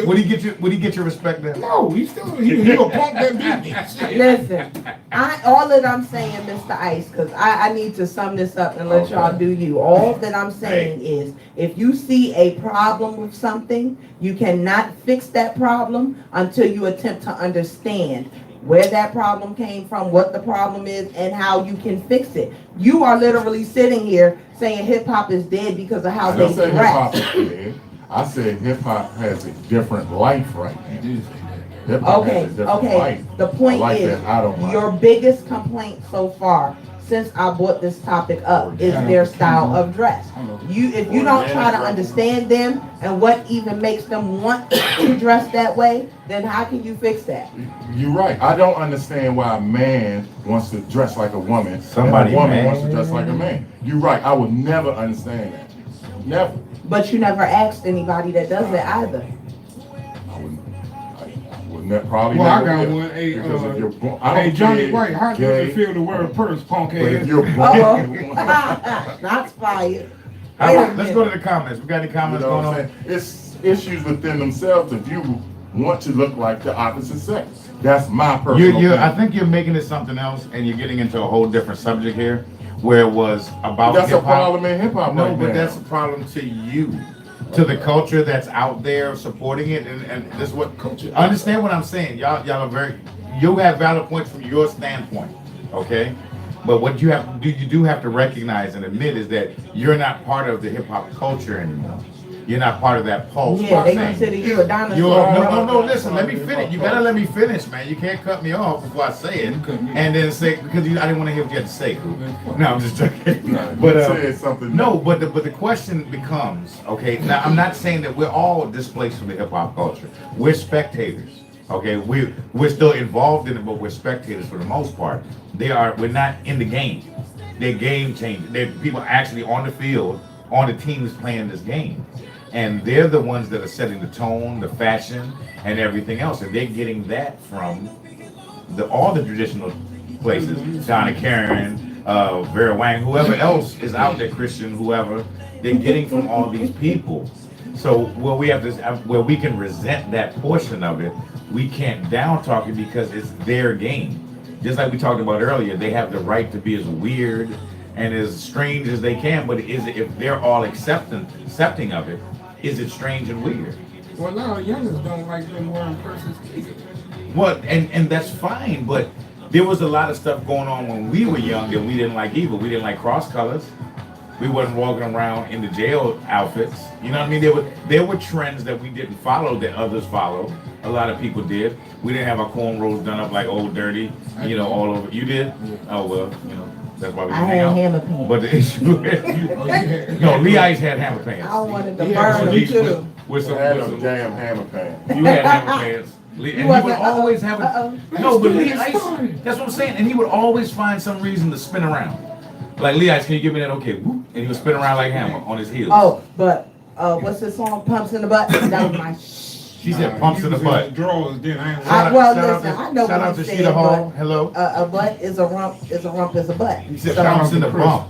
would he get your respect then? No, he'll pump that beat. Listen, all that I'm saying, Mr. Ice, because I need to sum this up and let y'all do you. All that I'm saying is, if you see a problem with something, you cannot fix that problem until you attempt to understand where that problem came from, what the problem is, and how you can fix it. You are literally sitting here saying hip hop is dead because of how they dress. Hip hop dress. is dead. I said hip hop has a different life right now. Hip hop has a different life. The point like is, that. your biggest complaint so far, since I brought this topic up, is their style of dress. If you don't try to understand them and what even makes them want to dress that way, then how can you fix that? You're right. I don't understand why a man wants to dress like a woman and Somebody, a woman man. wants to dress like a man. You're right. I would never understand that. Never. But you never asked anybody that does that either. Probably well, I never got will, one. Hey, because if you're hey, Johnny White, how does it feel to wear a purse, punk But if ass? you're That's fired. Let's go to the comments. We got any comments going on? It's issues within themselves if you want to look like the opposite sex. That's my personal opinion. I think you're making it something else, and you're getting into a whole different subject here, where it was about that's hip-hop. a problem in hip hop. No, right but now. that's a problem to you, to the culture that's out there supporting it, and this is what culture. Understand what I'm saying? Y'all are you have valid points from your standpoint, okay? But what you do have to recognize and admit is that you're not part of the hip hop culture anymore. You're not part of that pulse. Yeah, they consider you a dinosaur. No, listen, let me finish. You gotta let me finish, man. You can't cut me off before I say it. And then say, because I didn't want to hear what you had to say. No, I'm just joking. But something. No, but the question becomes, okay, now I'm not saying that we're all displaced from the hip hop culture. We're spectators. Okay, we're still involved in it, but we're spectators for the most part. We're not in the game. They're game changers. They're people actually on the field, on the teams playing this game. And they're the ones that are setting the tone, the fashion, and everything else. And they're getting that from all the traditional places. Donna Karen, Vera Wang, whoever else is out there, Christian, whoever, they're getting from all these people. So where we can resent that portion of it, we can't down talk it because it's their game. Just like we talked about earlier, they have the right to be as weird and as strange as they can, but if they're all accepting of it, is it strange and weird? Well, a lot of youngers don't like them wearing purses either. Well, and that's fine, but there was a lot of stuff going on when we were young that we didn't like either. We didn't like cross colors. We wasn't walking around in the jail outfits. You know what I mean? There were trends that we didn't follow that others followed. A lot of people did. We didn't have our cornrows done up like Old Dirty, you know, all over. You did? Oh, well, you know, that's why we I didn't hang had out. hammer pants. But the issue is, no, Lee Ice had hammer pants. I wanted to Yeah, burn them with- too. With some, I had with them some damn hammer pants. you had hammer pants. And he would wasn't- always have a, uh-oh. no, but Lee Ice, that's what I'm saying. And he would always find some reason to spin around. Like, Lee Ice, can you give me that? Okay, whoop. And he would spin around like Hammer on his heels. Oh, but what's this song? Pumps in the butt. That was my. She said pumps in the butt. Drawers, then I ain't I, well, listen, I know shout what out he to said, Sheeta Hall. but Hello. a butt is a rump. Is a rump is a butt. He said So, pumps in the bump.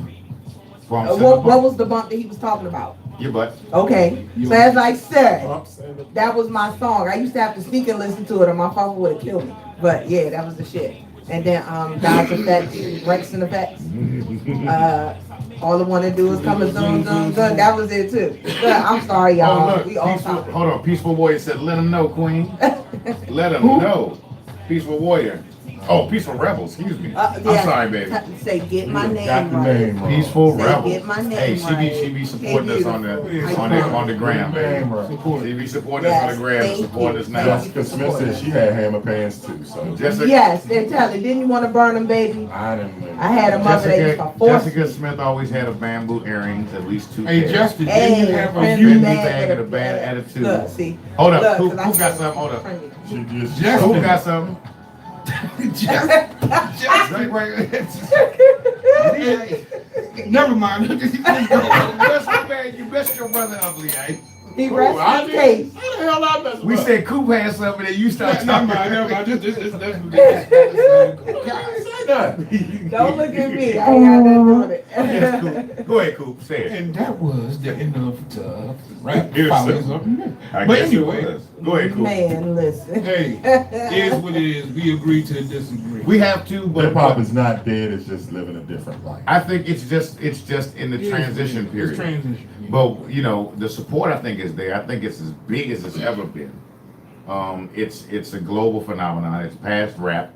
Bumps in the what bump. was the bump that he was talking about? Your butt. Okay, so as I said, Pumps in the- that was my song. I used to have to sneak and listen to it, or my father would have killed me. But yeah, that was the shit. And then Dodge Effects, Rex and Effects. All I want to do is come and zoom, zoom, zoom. That was it too. But I'm sorry, Oh, y'all. look. We all Peaceful, talking. hold on. Peaceful Warrior said, let him know, Queen. Let him know. Peaceful Warrior. Oh, Peaceful Rebel, excuse me. I'm Yeah, sorry, baby. Say get my You name got the right. name wrong. Peaceful Say, Rebel. get my name Hey, she right. be supporting us on the Beautiful. on the gram, Name baby. right. She be supporting us on the gram, Yes, supporting us thank now. Jessica Smith said she had hammer pants too, so Jessica, Yes, and tell it. Didn't you want to burn them, baby? I didn't. I had a mother that used to force Jessica Smith always had a bamboo earrings, at least 2 Hey, pairs. Justin, Hey, didn't you have a friend few? of Few bad bag with and a bad attitude. Look, see. Hold up, Look, who 'cause I got said- something? Hold up. She just Who got something? Never mind. You best your brother ugly, eh? He I rests his did. case. How the hell I messed We up? said Coop had something and you start Never talking. mind, never mind. That's Say that. Don't look at me. I ain't got nothing doing it. Yes, Coop. Go ahead, Coop. Say it. And that was the end of the rap Here's follows some- up. I But guess it anyway, was. Go ahead, Coop. Man, listen. hey, it is what it is. We agree to disagree. We have to, Hip hop but is not dead. It's just living a different life. I think it's just in the transition It's period. transition. But you know, the support I think is there. I think it's as big as it's ever been. It's a global phenomenon. It's past rap.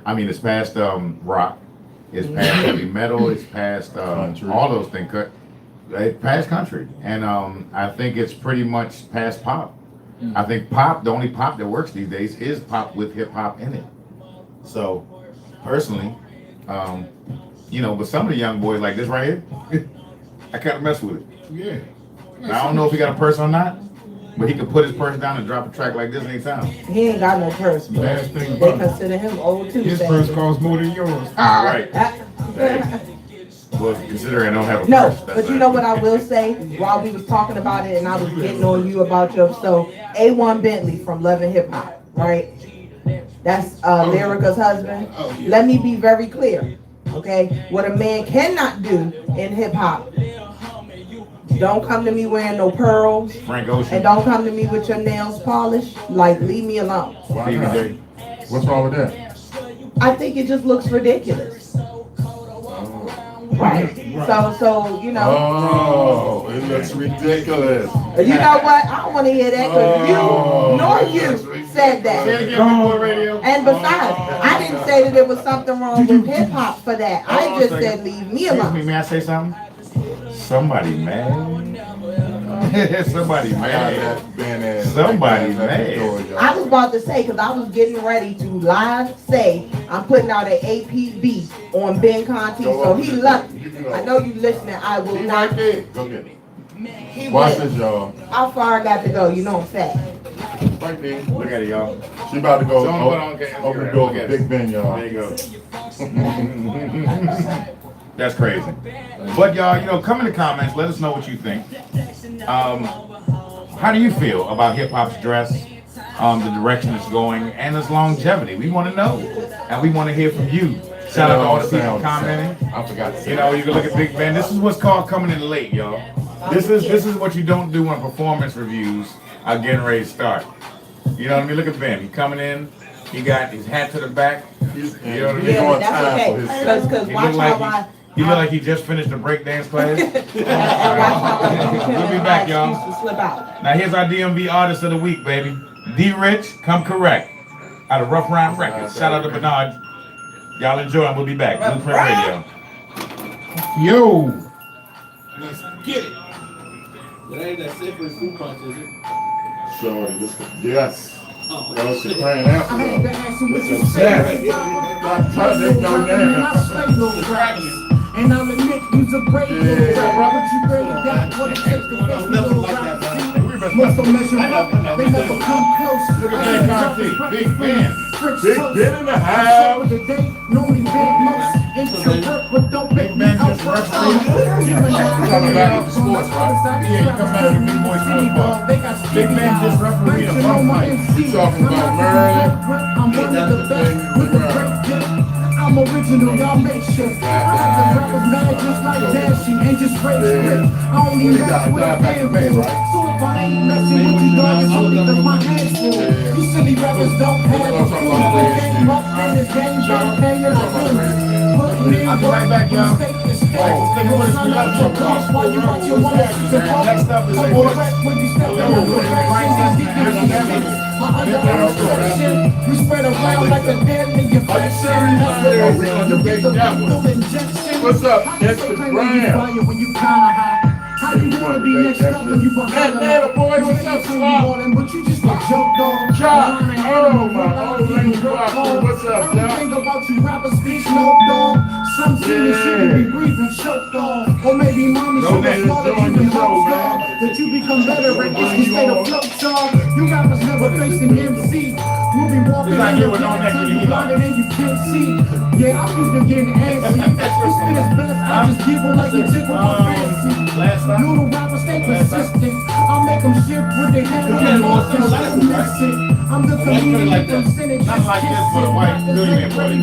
I mean, it's past rock. It's past heavy metal. It's past Country. all those things. It's past country, and I think it's pretty much past pop. I think pop, the only pop that works these days is pop with hip hop in it. So, personally, you know, but some of the young boys like this right here, I kind of mess with it. Yeah. Now, I don't know if he got a purse or not, but he could put his purse down and drop a track like this anytime. He ain't got no purse, but Last thing they about it, consider him old too. his sad. purse costs more than yours. All right. Well, considering I don't have a No, purse, that's but you know what I will say? While we was talking about it and I was getting on you about your, so A1 Bentley from Love and Hip Hop, right? That's Lyrica's husband. Oh, yeah. Let me be very clear, okay? What a man cannot do in hip hop. Don't come to me wearing no pearls, Frank Ocean. and don't come to me with your nails polished. Like, leave me alone. Why Stevie not? J. What's wrong with that? I think it just looks ridiculous. Right. So you know. Oh, it looks ridiculous. You know what? I don't want to hear that because Oh. you nor you said that. Say it again, Big Boy Radio. And besides, I didn't say that there was something wrong with hip hop for that. I Hold on just a said second. leave me Excuse me, alone. may I say something? Somebody mad. Somebody I got mad. that band Somebody mad. I was about to say because I was getting ready to live say I'm putting out an APB on Ben Conti, so he lucky. I know you listening. I will He not. right there. Go get it. He Watch will. this, y'all. How far I got to go? You know I'm fat. Right there. Look at it, y'all. She about to go Don't put on camera. open the door Look for at Big it. Ben, y'all. There you go. That's crazy. But y'all, you know, come in the comments. Let us know what you think. How do you feel about hip hop's dress, the direction it's going, and its longevity? We want to know, and we want to hear from you. Shout out to all the people commenting. I forgot to say You know, you can look at Big Ben. This is what's called coming in late, y'all. This is what you don't do when performance reviews are getting ready to start. You know what I mean? Look at Ben. He coming in. He got his hat to the back. He's You know what I mean? Yeah, on that's time okay. for his Because He watch look like how I. he look like he just finished a breakdance class. And watch how We'll be back, y'all. To slip out. Now here's our DMV artist of the week, baby. D Rich, come correct. Out of Rough Rhyme Records. Shout out to Bernard. Y'all enjoy. I'm gonna be back. Blueprint Radio. Yo. Let's get it. That ain't that simple as fruit punch, is it? Sure, yes. Oh, That was the shit. crying out for them. Stop touching no name. And I'll admit you's a brave little rapper, but you really got what it takes to face me little rapper. Most don't measure up, they never come close. Look at that content. Big Ben. French Big toast. Ben in the house. Normally big most introvert, but don't make me out for We're talking about the sports, right? He ain't come out of the Big Boy Sports Bar. Big Man just refereed a bum fight. We talking about Merlin. I'm one of the best with the great gift. I'm original, y'all make sure. I have the rappers mad just like Dashie and just raise grip. I only mess with a handful. So if I ain't messing with you, dog, it's only cause my hands full. You silly rappers don't have a clue. The game up and the game don't pay and I lose. I'll be right back, y'all. While you watch your one Next up is sports. when you step you spread around like a deadly infection. What's up? That's the brand. When you kinda high. How you wanna be next up when you behind? That boy, what's up, Slop? But you just get jumped on. Chop. Oh, my old lady Rock. What's up, Chop? Think about you rappers be smoked on. Some serious shit be breathing choked on. Or maybe mommy should have slaughtered you in hopes, dog. That you become better at this state of float, dog. You rappers never faced an MC. We'll be walking in your until you blinded and you can't see. Yeah, I'm used to getting antsy. You spit his best, I just giggle like you tickle my fancy. Noodle rappers stay persistent. I'll make them shift with their head on the most and still miss it. I'm the comedian with them cynics. Not like this, but a white billionaire, buddy.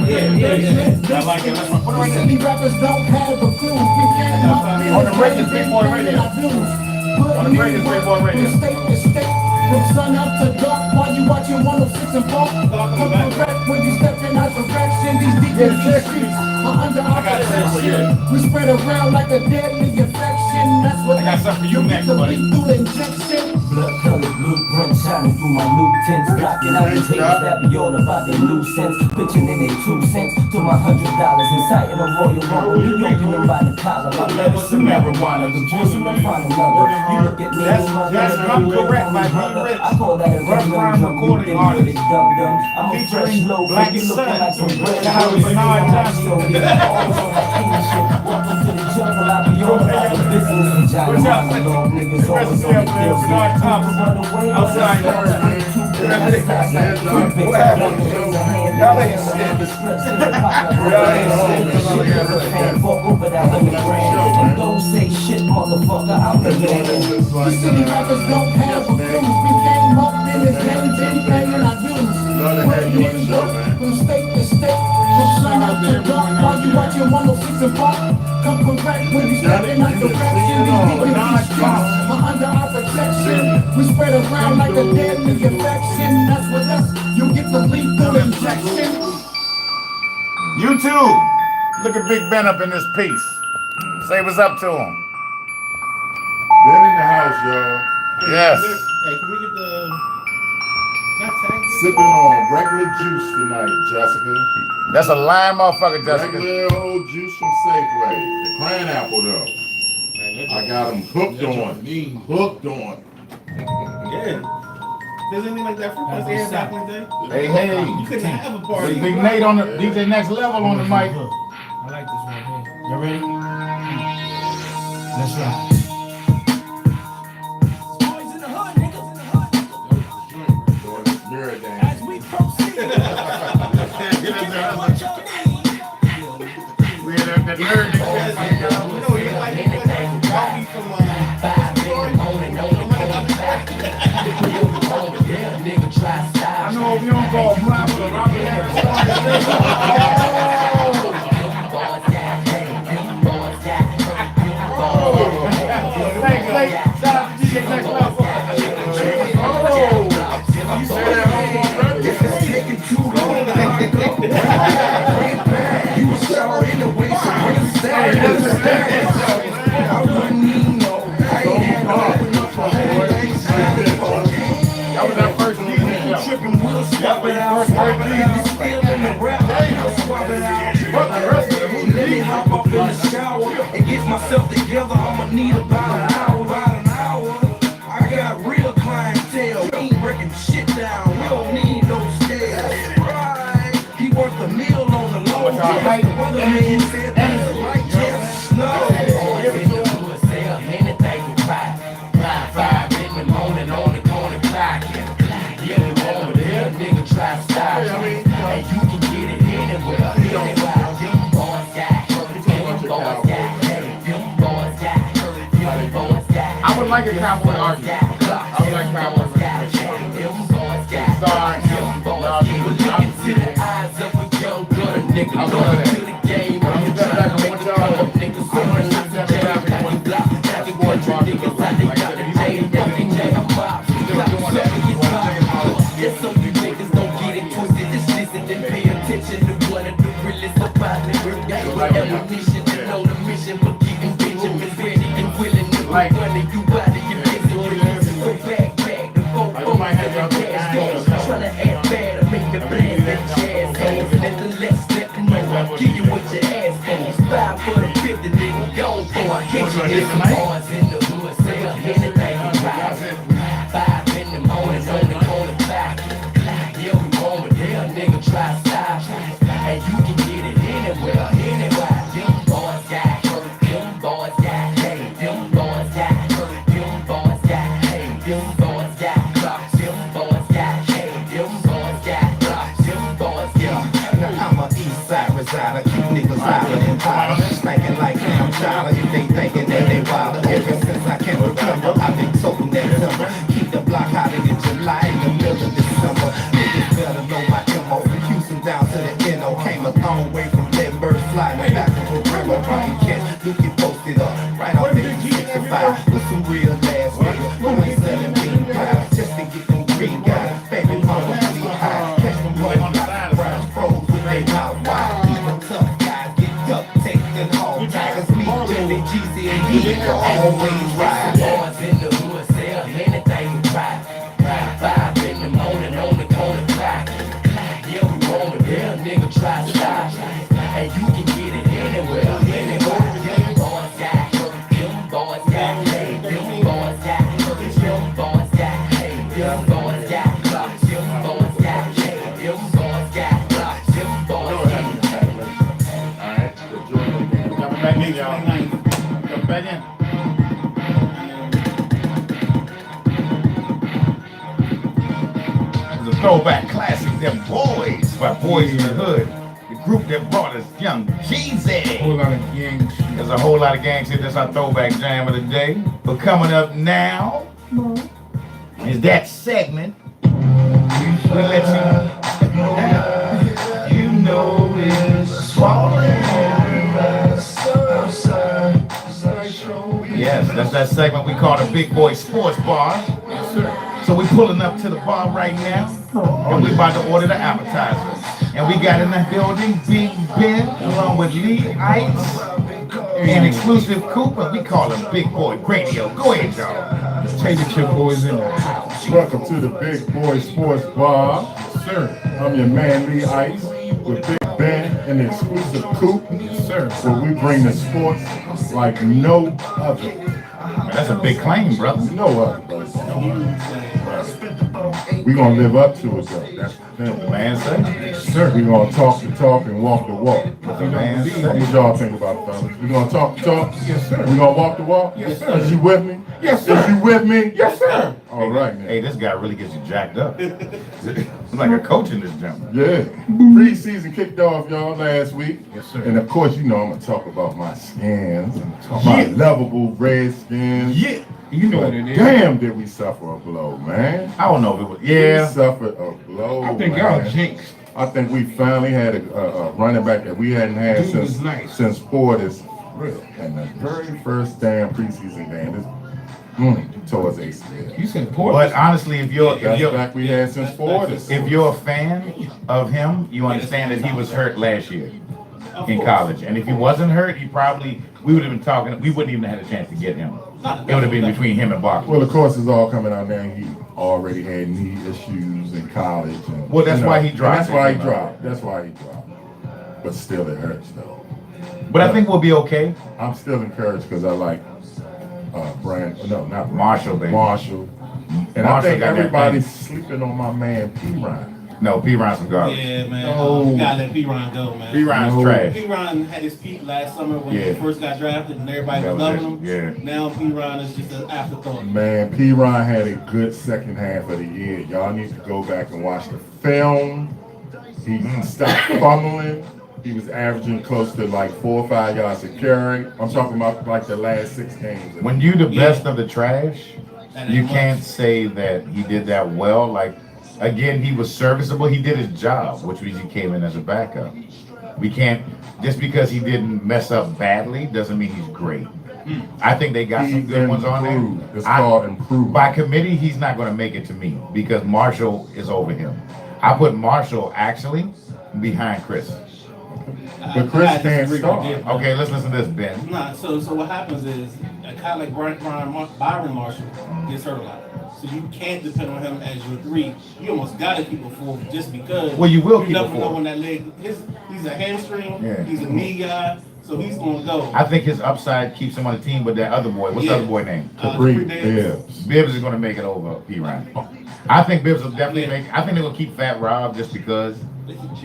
Not like it. That's my put it right Silly there. rappers don't have a clue. We can't On the greatest Big Boy Radio. On the greatest Big Boy Radio. From state to state, from sun up to dark, while you watching 106 and Park. Come correct when you step in our direction. These DJs streets are under our protection. We spread around like a deadly infection. That's what I got something for you next, buddy. lethal injection. Blood colored blueprint shining through my new tints. Blocking out these haters that be all about their new sense. Pitching in their 2 cents to my $100. Inciting a royal rumble. You yoking them by the collar. My letters some marijuana. The juice in my final number. You look at me. That's correct, my brother. I call that a Rough rhyme recording artist. I'm a fresh low. Black You looking Sun. like some bread. Shout out to Bernard Johnson. Always on that king shit. Welcome to the jungle. I be all about the business. Giant monologue. Niggas always on the deal. Bernard Thompson. Outside Don't say shit, motherfucker, I'm the man. These silly rappers don't have a clue. We came up in this game, anything in our views. From state to state, from sun up to dark, while you watching 106 and Park. Come correct when you step in our direction. These DJs streets are under our protection. We spread around like a deadly infection. That's what us, you get the lethal injection. YouTube, look at Big Ben up in this piece. Say what's up to him. Ben in the house, y'all. Yes. Hey, can we get the... Not tag it? Sipping on regular juice tonight, Jessica. That's a lime motherfucker, Jessica. Regular old juice from Safeway. The cran apple, though. I got them hooked on. Hooked on. Yeah. There's anything like that fruit punch they had back in the day? Hey, You couldn't have a party. Big Nate on the DJ Next Level on the mic. I like this one here. You ready? Let's ride. Mirror dance. We had that nerd. You know, you like Robbie from I know if you don't call Fly, but Robbie Shout out to DJ Next Level. You say that home already? Taking too long. You was sorry in the way, so understand. I wouldn't need no. I ain't had no enough for That was that first DJ show. tripping, we'll swap it out. Swap it out. Still in the rap, swap it out. and get myself together, I'ma need about an hour. I got real clientele, we ain't breaking shit down, we don't need no scale. Right, he worth a meal on the low. The other man said that's right, yes, no. Anything you try. 5 in the morning on the corner clock. Yeah, you over there, nigga try to stop. And you can get it anywhere. Them boys got, I would like a cowboy argument. I would like cowboy argument. Sorry, to the eyes of a young gunner, nigga. Going to the game, I'm trying to make the come up, nigga. So much to yes, some you niggas don't get it twisted. Just listen and pay attention to one of the realest about the real game. Ammunition and on the mission for keeping Benjamins ready and willing to run you out of your business. So back, the folk and cash goes. Trying to act bad or make me blast that jazz hands. Let the less step know. Give you what you ask for. 5 for the 50, nigga. Go for a hit. Nigga, boys in the hood, sell anything you try. 5 in the morning on the corner clock. Yeah, we over there, nigga, try to stop. And you can get it anywhere. Them boys got hurt, them boys got hate, them boys got hurt, them boys got hate, them boys got clocks, them boys got hate, them boys got clocks, them boys got. Now I'm a east side resider, keep niggas violent and violent, spanking like damn child. If they thinking that they wild, ever since I can remember, I've been soaking that summer. Keep the block hotter in July in the middle of December. Niggas better know my MO. Houston down to the NO, came a long way from dead birds flying back to the river. Trying to catch, Luke posted up right off 65 with some real ass niggas who ain't selling bean pies just to get them green guys. Baby mama really high, catch them running out of brown froze with they mouth wide. Even tough guys get duct taped and all tigers meet Billy, GZ and he always ride. Boys in the hood, sell anything you try. 5 in the morning on the corner clock. Yeah, we over there, nigga, try to stop. And you can get it anywhere. Them boys got hurt, them boys got hate, them boys got hurt, them boys got hate, them boys got clocks, them boys got hate, them boys got clocks, them boys got hate. Alright, coming back in, y'all. Come back in. The throwback classic, them boys by Boys in the Hood. The group that brought us Young Jeezy. Whole lot of gang shit. There's a whole lot of gang shit. That's our throwback jam of the day. But coming up now is that segment. We'll let you know it's falling. Yes, that's that segment we call the Big Boy Sports Bar. Yes, sir. So we pulling up to the bar right now, and we about to order the appetizer. And we got in the building Big Ben along with Lee Ice and Exclusive Cooper. We call him Big Boy Radio. Go ahead, y'all. Take it, your boys in the house. Welcome to the Big Boy Sports Bar. Yes, sir. I'm your man Lee Ice with Big Ben and the Exclusive Coop. Yes, sir. Where we bring the sports like no other. That's a big claim, brother. No other, brother. We gonna live up to it, though. That's the thing. The man say. Sir, we gonna talk the talk and walk the walk. The man What say. y'all think about it, fellas? We gonna talk the talk? Yes, sir. We gonna walk the walk? Yes, sir. Is you with me? Yes, sir. Is you with me? Yes, sir. All right, man. Hey, this guy really gets you jacked up. It's like a coach in this gym. Yeah. Preseason kicked off, y'all, last week. Yes, sir. And of course, you know I'm gonna talk about my skins, my lovable Redskins. Yeah. You know what it is. Damn, did we suffer a blow, man? I don't know if it was. We Yeah. suffered a blow. I think man. y'all jinxed. I think we finally had a running back that we hadn't had Dude was nice. since Portis. Real. And the very first damn preseason game is towards ACL. You said But Portis. honestly, if That's back we had since Portis. you're a fan of him, you understand that he was hurt last year in college. And if he wasn't hurt, we would have been talking, we wouldn't even have had a chance to get him. It would have been between him and Barkley. Well, of course, it's all coming out now. He already had knee issues in college. And, Well, that's why he dropped That's why he it. dropped. That's why he dropped. But still, it hurts, though. But I think we'll be okay. I'm still encouraged because I like not Marshall, baby. Marshall. And Marshall I think got that everybody's sleeping on my man P-Ron. No, P-Ron's some garbage. Yeah, man. No. You gotta let P-Ron go, man. P-Ron's No. trash. P-Ron had his peak last summer when Yeah. he first got drafted and everybody That was was loving it. him. Yeah. Now P-Ron is just an afterthought. Man, P-Ron had a good second half of the year. Y'all need to go back and watch the film. He stopped fumbling. He was averaging close to like 4 or 5 yards a carry. I'm talking about like the last 6 games. When you the best of the trash, That you ain't can't much. say that he did that well. Like, again, he was serviceable. He did his job, which means he came in as a backup. We can't, just because he didn't mess up badly doesn't mean he's great. I think they got some good ones on Improved. there. It's called improved. By committee, he's not going to make it to me because Marshall is over him. I put Marshall actually behind Chris. But Chris I can't disagree start. with you. Okay, let's listen to this, Ben. Nah, so what happens is a guy like Byron Marshall gets hurt a lot. So you can't depend on him as your 3. You almost gotta keep a 4 just because. Well, you will keep a never 4. know when that leg. He's a hamstring. Yeah. He's a knee guy, so he's gonna go. I think his upside keeps him on the team, but that other boy, what's the Yeah. other boy name? Capri Davis. Bibbs. Bibbs is going to make it over P-Ron. I think Bibbs will definitely make. I think they're going to keep Fat Rob just because.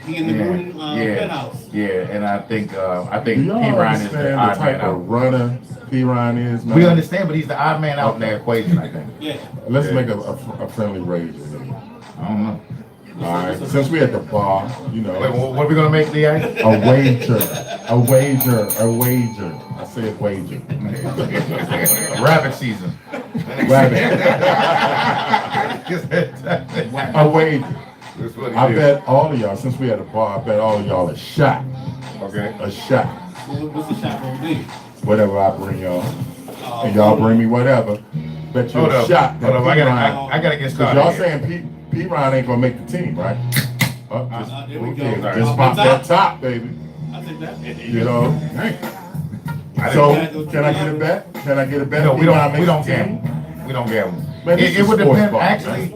He in the Gruden penthouse. Yeah, and I think Do P-Ron y'all is the understand the odd man type out. of runner P-Ron is, man? We understand, but he's the odd man out in that equation, I think. Yeah. Let's Yeah. make a friendly wager. I don't know. All right. Since we're at the bar, you know. Wait, what are we going to make, Leah? A wager. A wager. A wager. I said wager. Rabbit season. Rabbit. A wager. That's what he I did. bet all of y'all, since we at the bar, I bet all of y'all a shot. Okay. A shot. What's the shot gonna be? Whatever I bring y'all. And y'all bring me whatever. Bet you Hold a up. shot. that Hold up. I gotta get Because started. y'all here. saying P-Ron ain't gonna make the team, right? There we go. Okay, just pop that top, baby. I think that. You know? So, can I get a bet? Can I get a bet? No, we P-Ron don't. We makes don't the team? gamble. We don't gamble. Man, this It is would sports depend. bar. Actually,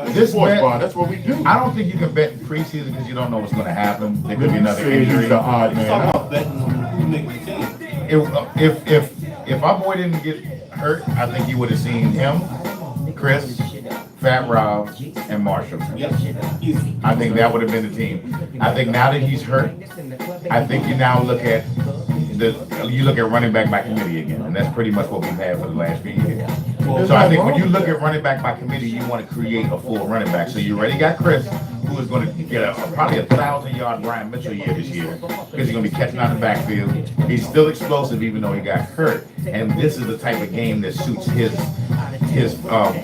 This this sports bet. bar, that's what we do. I don't think you can bet in preseason because you don't know what's going to happen. There could be Let me another see, he's injury. the odd Let's man talk out. about betting who make the team. If our boy didn't get hurt, I think you would have seen him, Chris, Fat Rob, and Marshall. Yep. Easy. I think that would have been the team. I think now that he's hurt, I think you now look at running back by committee again, and that's pretty much what we've had for the last few years. So I think when you look at running back by committee, you want to create a full running back. So you already got Chris, who is going to get probably a 1,000-yard Brian Mitchell year this year because he's going to be catching out the backfield. He's still explosive even though he got hurt, and this is the type of game that suits his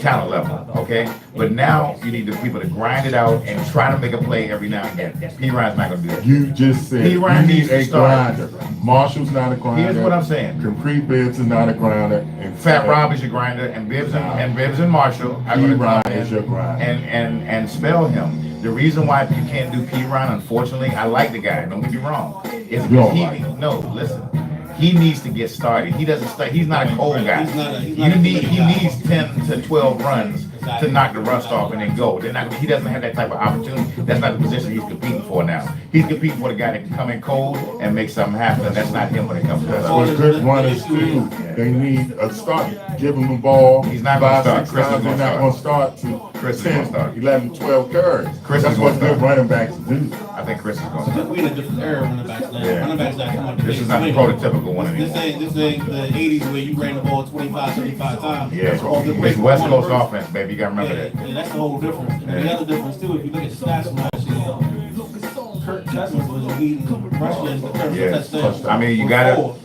talent level. Okay, but now you need the people to grind it out and try to make a play every now and then. P-Ron's not going to do that. You just said you P-Ron needs need to a start. grinder. Marshall's not a grinder. Here's what I'm saying. Capri Bibbs is not a grinder. And Fat Rob is your grinder, and Bibbs and Marshall are going to P-Ron come in is your grinder. and spell him. The reason why you can't do P-Ron, unfortunately, I like the guy. Don't get me wrong. Is You don't because like him. no, listen. He needs to get started. He doesn't start. He's not a cold guy. He's not a He guy. needs 10 to 12 runs to knock the rust off and then go. He doesn't have that type of opportunity. That's not the position he's competing for now. He's competing for the guy that can come in cold and make something happen. That's not him when it comes to That's that. what good runners do. They need a start. Give them the ball. He's not gonna 5, start. 6 Chris is times. gonna They're not start. going to start to Chris is 10, gonna start. 11, 12 carries. Chris That's is what gonna good start. running backs do. I think Chris is going to start. We in a different era of running backs now. Yeah. Running backs not come up to This big is not the swing. prototypical one This anymore. ain't the 80s where you ran the ball 25, 35 times. Yeah, All the it's great West one Coast verse. offense, baby. You got to remember that. Yeah, that's the whole difference. And the Yeah. other difference too, if you look at the stats from last year, Kirk Cousins was leading rushers in terms of Yeah. touchdowns. I mean, you With got to. 4.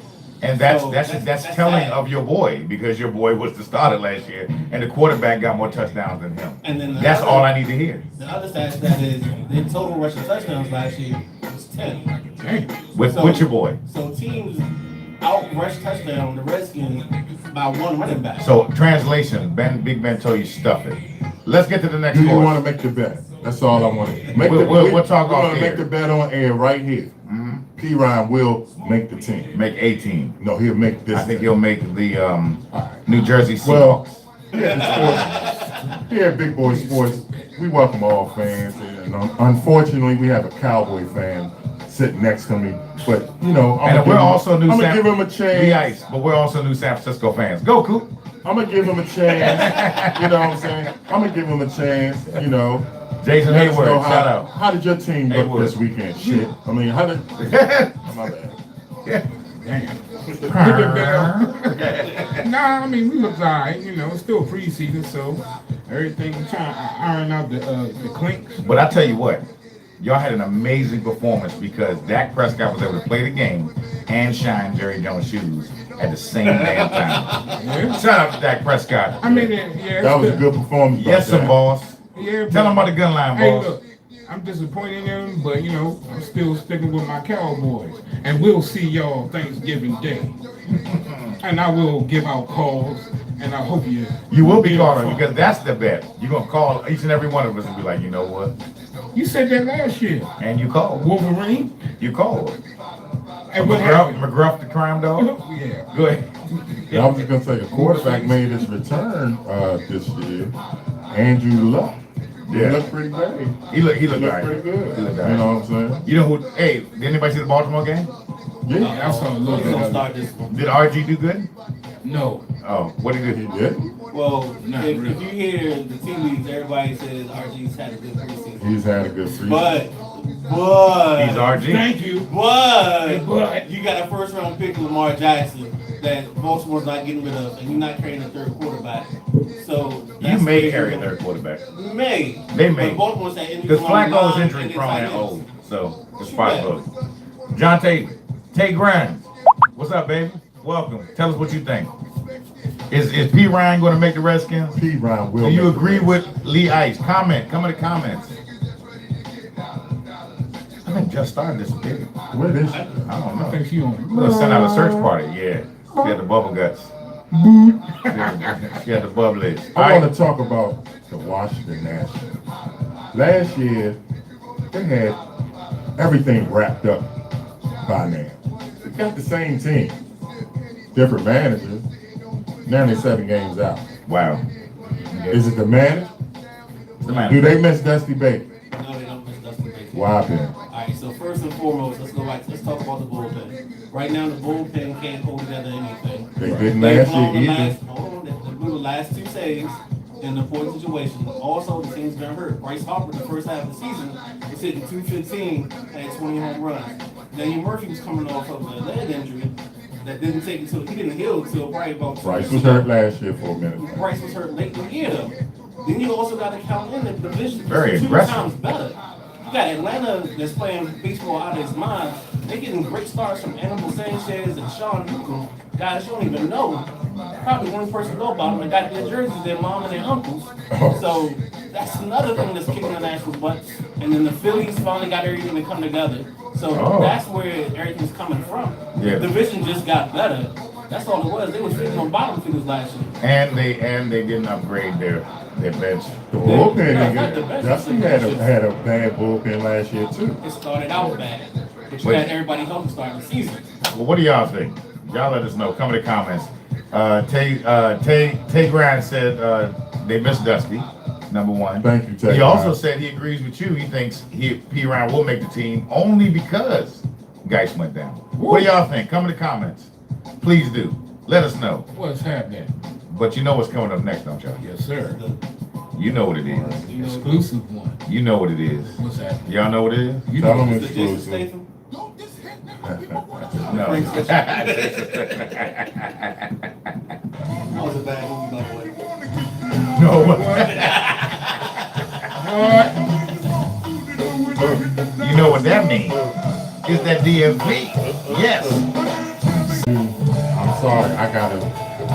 And that's So, that's telling that. of your boy because your boy was the starter last year and the quarterback got more touchdowns than him. And then That's all I need to hear. The other stat that is the total rushing touchdowns last year was 10. With your boy. So teams out rush touchdown the Redskins by one running back. So translation, Big Ben told you stuff it. Let's get to the next Do you course. want to make the bet? That's all I want to make. We'll talk We're off going to air. make the bet on air right here. P-Ron will make the team. Make 18. No, he'll make this. I think team. he'll make the New Jersey Well, Seahawks. Here at Big Boy Sports, we welcome all fans. And unfortunately, we have a Cowboy fan sitting next to me. But you know, And we're also new. I'm gonna give him a chance. The Ice, but we're also new San Francisco fans. Go, Coop. I'm gonna give him a chance. You know what I'm saying? I'm gonna give him a chance. You know. Jason Let us Hayward, know shout out. How did your team look Hayward. this weekend? Shit. I mean, how did? My bad. Damn. Nah, I mean, we look alright, you know, it's still preseason, so everything, we're trying to iron out the clinks. But I tell you what, y'all had an amazing performance because Dak Prescott was able to play the game and shine Jerry Jones' shoes at the same damn time. Yeah. Shout out to Dak Prescott. I mean, yeah. That was a good performance. Yes, some boss. Yeah, Tell them about the gun line, hey, boss. look, I'm disappointed in them, but you know, I'm still sticking with my Cowboys. And we'll see y'all Thanksgiving Day. And I will give out calls, and I hope you will be calling because that's the bet. You're gonna call each and every one of us and be like, you know what? You said that last year. And you called. Wolverine? You called. And what McGruff the crime dog? Yeah. Go ahead. Yeah, I was just gonna say a quarterback made his return this year. Andrew Luck. He Yeah. looked pretty great. He looked He right. looked pretty good. He looked You right. know what I'm saying? You know who? Hey, did anybody see the Baltimore game? Yeah. I saw a little He's bit gonna of start it. this one. Did RG do good? No. Oh, what did he He do? did. Well, Not if really. you hear the team leads, everybody says RG's had a good preseason. He's had a good season. But He's RG. Thank you. but you got a first round pick, Lamar Jackson, that Baltimore's not getting rid of, and you're not carrying a third quarterback. So You that's may where carry you're a third quarterback. You may. They may. But Baltimore's had injuries Because along the Flacco is line, injury and prone tight and ends. old. So it's True possible. John Tay Grimes. What's up, baby? Welcome. Tell us what you think. Is P. Ryan going to make the Redskins? P. Ryan will. Do you make the agree Redskins. with Lee Ice? Comment. Come in the comments. I think just started this big. Where is she? I don't I know. think she on. We're gonna send out a search party. Yeah. She had the bubble guts. She had the bubblies. I want to talk about the Washington Nationals. Last year, they had everything wrapped up by now. They got the same team, different managers. Now they're 7 games out. Wow. Is it the manager? The manager. Do they miss Dusty Baker? No, they don't miss Dustin Baker. Why then? All right, so first and foremost, let's go back. Let's talk about the bullpen. Right now, the bullpen can't hold together anything. They didn't They last blew the year either. last, hold on, they blew the last 2 saves in the important situation. Also, the team's been hurt. Bryce Harper, the first half of the season, was hitting 215, had 20 home runs. Daniel Murphy was coming off of a leg injury that didn't take until he didn't heal until probably about 2 Bryce weeks was ago. hurt last year for a minute. Bryce was hurt late in the year though. Then you also got to count in the division Very is 2 aggressive. times better. You got Atlanta that's playing baseball out of his mind. They're getting great starts from Animal Sanchez and Sean Newcomb. Guys you don't even know. Probably the only person know about them. They got their jerseys, their mom and their uncles. So that's another thing that's kicking the Nationals' butts. And then the Phillies finally got everything to come together. So that's where everything's coming from. Yeah. The division just got better. That's all it was. They were sitting on bottom feeders last year. And they didn't upgrade their bench. The bullpen, Yeah, not the best. Dusty had a bad bullpen last year too. It started out bad, but you Wait. had everybody healthy starting the season. Well, what do y'all think? Y'all let us know. Come in the comments. Tay Grimes said they missed Dusty. Number one. Thank you, Tay He also Grimes. said he agrees with you. He thinks P. Ryan will make the team only because Geis went down. What do y'all think? Come in the comments. Please do. Let us know. What's happening? But you know what's coming up next, don't y'all? Yes, sir. You know what it is. You know, Exclusive one. You know what it is. What's happening? Y'all know what it is? You Tell know. them is it Jason exclusive. Statham? No. That was a bad movie, by the way. No. What? You know what that means? It's that DMV. Yes. I'm sorry, I got it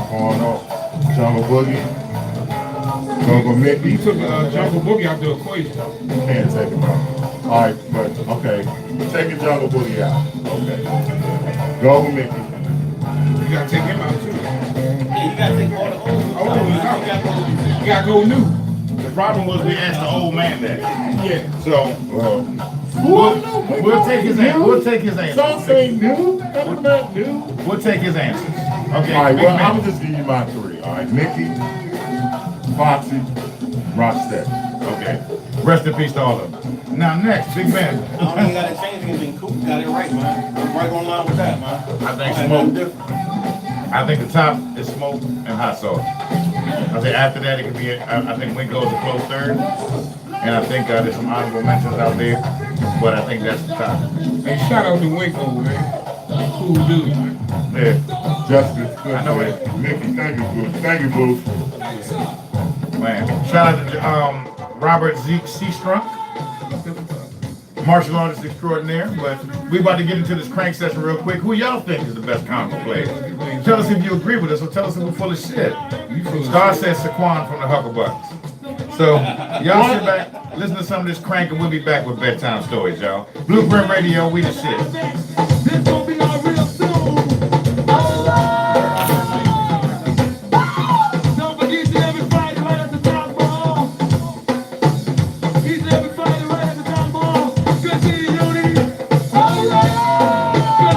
going off. Jungle Boogie. Jungle Mickey. You took Jungle Boogie out the equation. You can't take him out. All right, but okay. Take a Jungle Boogie out. Okay. Go with Mickey. You gotta take him out too. Yeah, you gotta take all the old. Oh, You gotta go. You gotta go new. The problem was we asked the old man that. Yeah. So Well, we'll take his answer. We'll take his answer. something new. That's not new. We'll take his answers. Okay. All right, big well, man. I'm just give you my 3. All right, Mickey, Foxy, Rocksteady. Okay. Rest in peace to all of them. Now next, big man. I don't even gotta change King been cool. Got it right, man. I'm right on line with that, man. I think Ain't smoke. nothing different. I think the top is smoke and hot sauce. I think after that it could be. I think Winko is a close third, and I think there's some honorable mentions out there, but I think that's the top. Hey, shout out to Winko, man. Cool dude. Yeah. Justice, I know it. Mickey, thank you, boo. Thank you, boo. Man, shout out to Robert Zeke Seastrunk, martial artist extraordinaire. But we about to get into this crank session real quick. Who y'all think is the best comic player? Tell us if you agree with us, or tell us if we're full of shit. Star says Saquon from the Hucklebucks. So y'all sit back, listen to some of this crank, and we'll be back with bedtime stories, y'all. Blueprint Radio, we the shit. This gon' be our real soon. Don't forget to every Friday right at the top ball. Each and every Friday right at the top ball. Good seeing you, Yoni. Good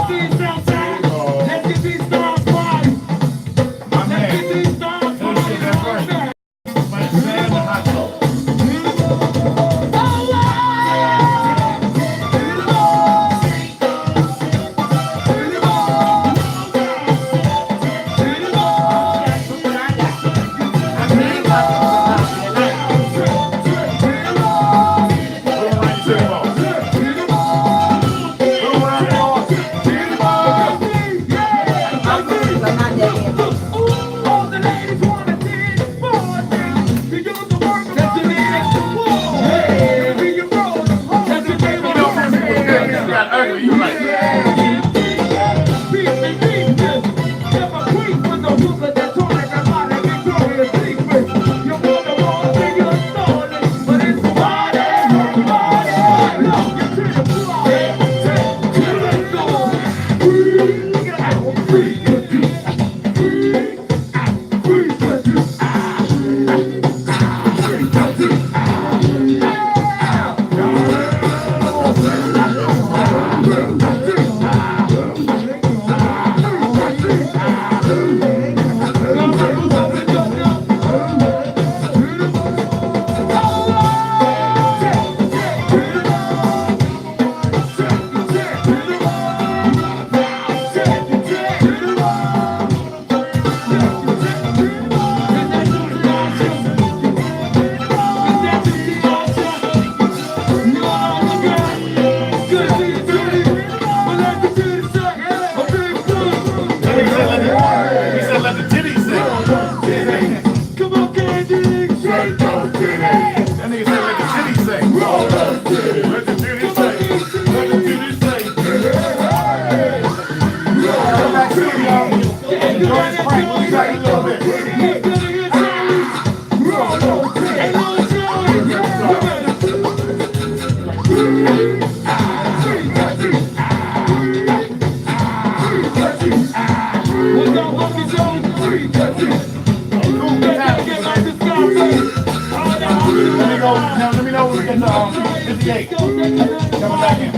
seeing Southside. Let's get these stars flying. My Let's get man. these stars flying. Let me know when we get to 58. Coming back in.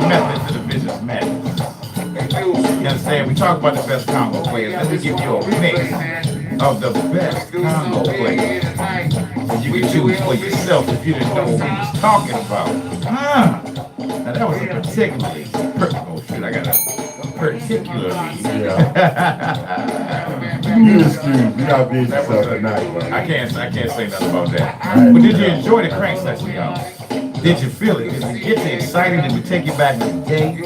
method to the business madness. You understand? We talk about the best combo players. Let me give you a mix of the best combo players. And you can choose for yourself if you didn't know what we was talking about. Now that was a particularly, oh shit, I got a particularly. You excuse me, I'll be yourself tonight, bro. I can't say nothing about that. But did you enjoy the crank session, y'all? Did you feel it? Did it get you excited? Did we take you back to the day?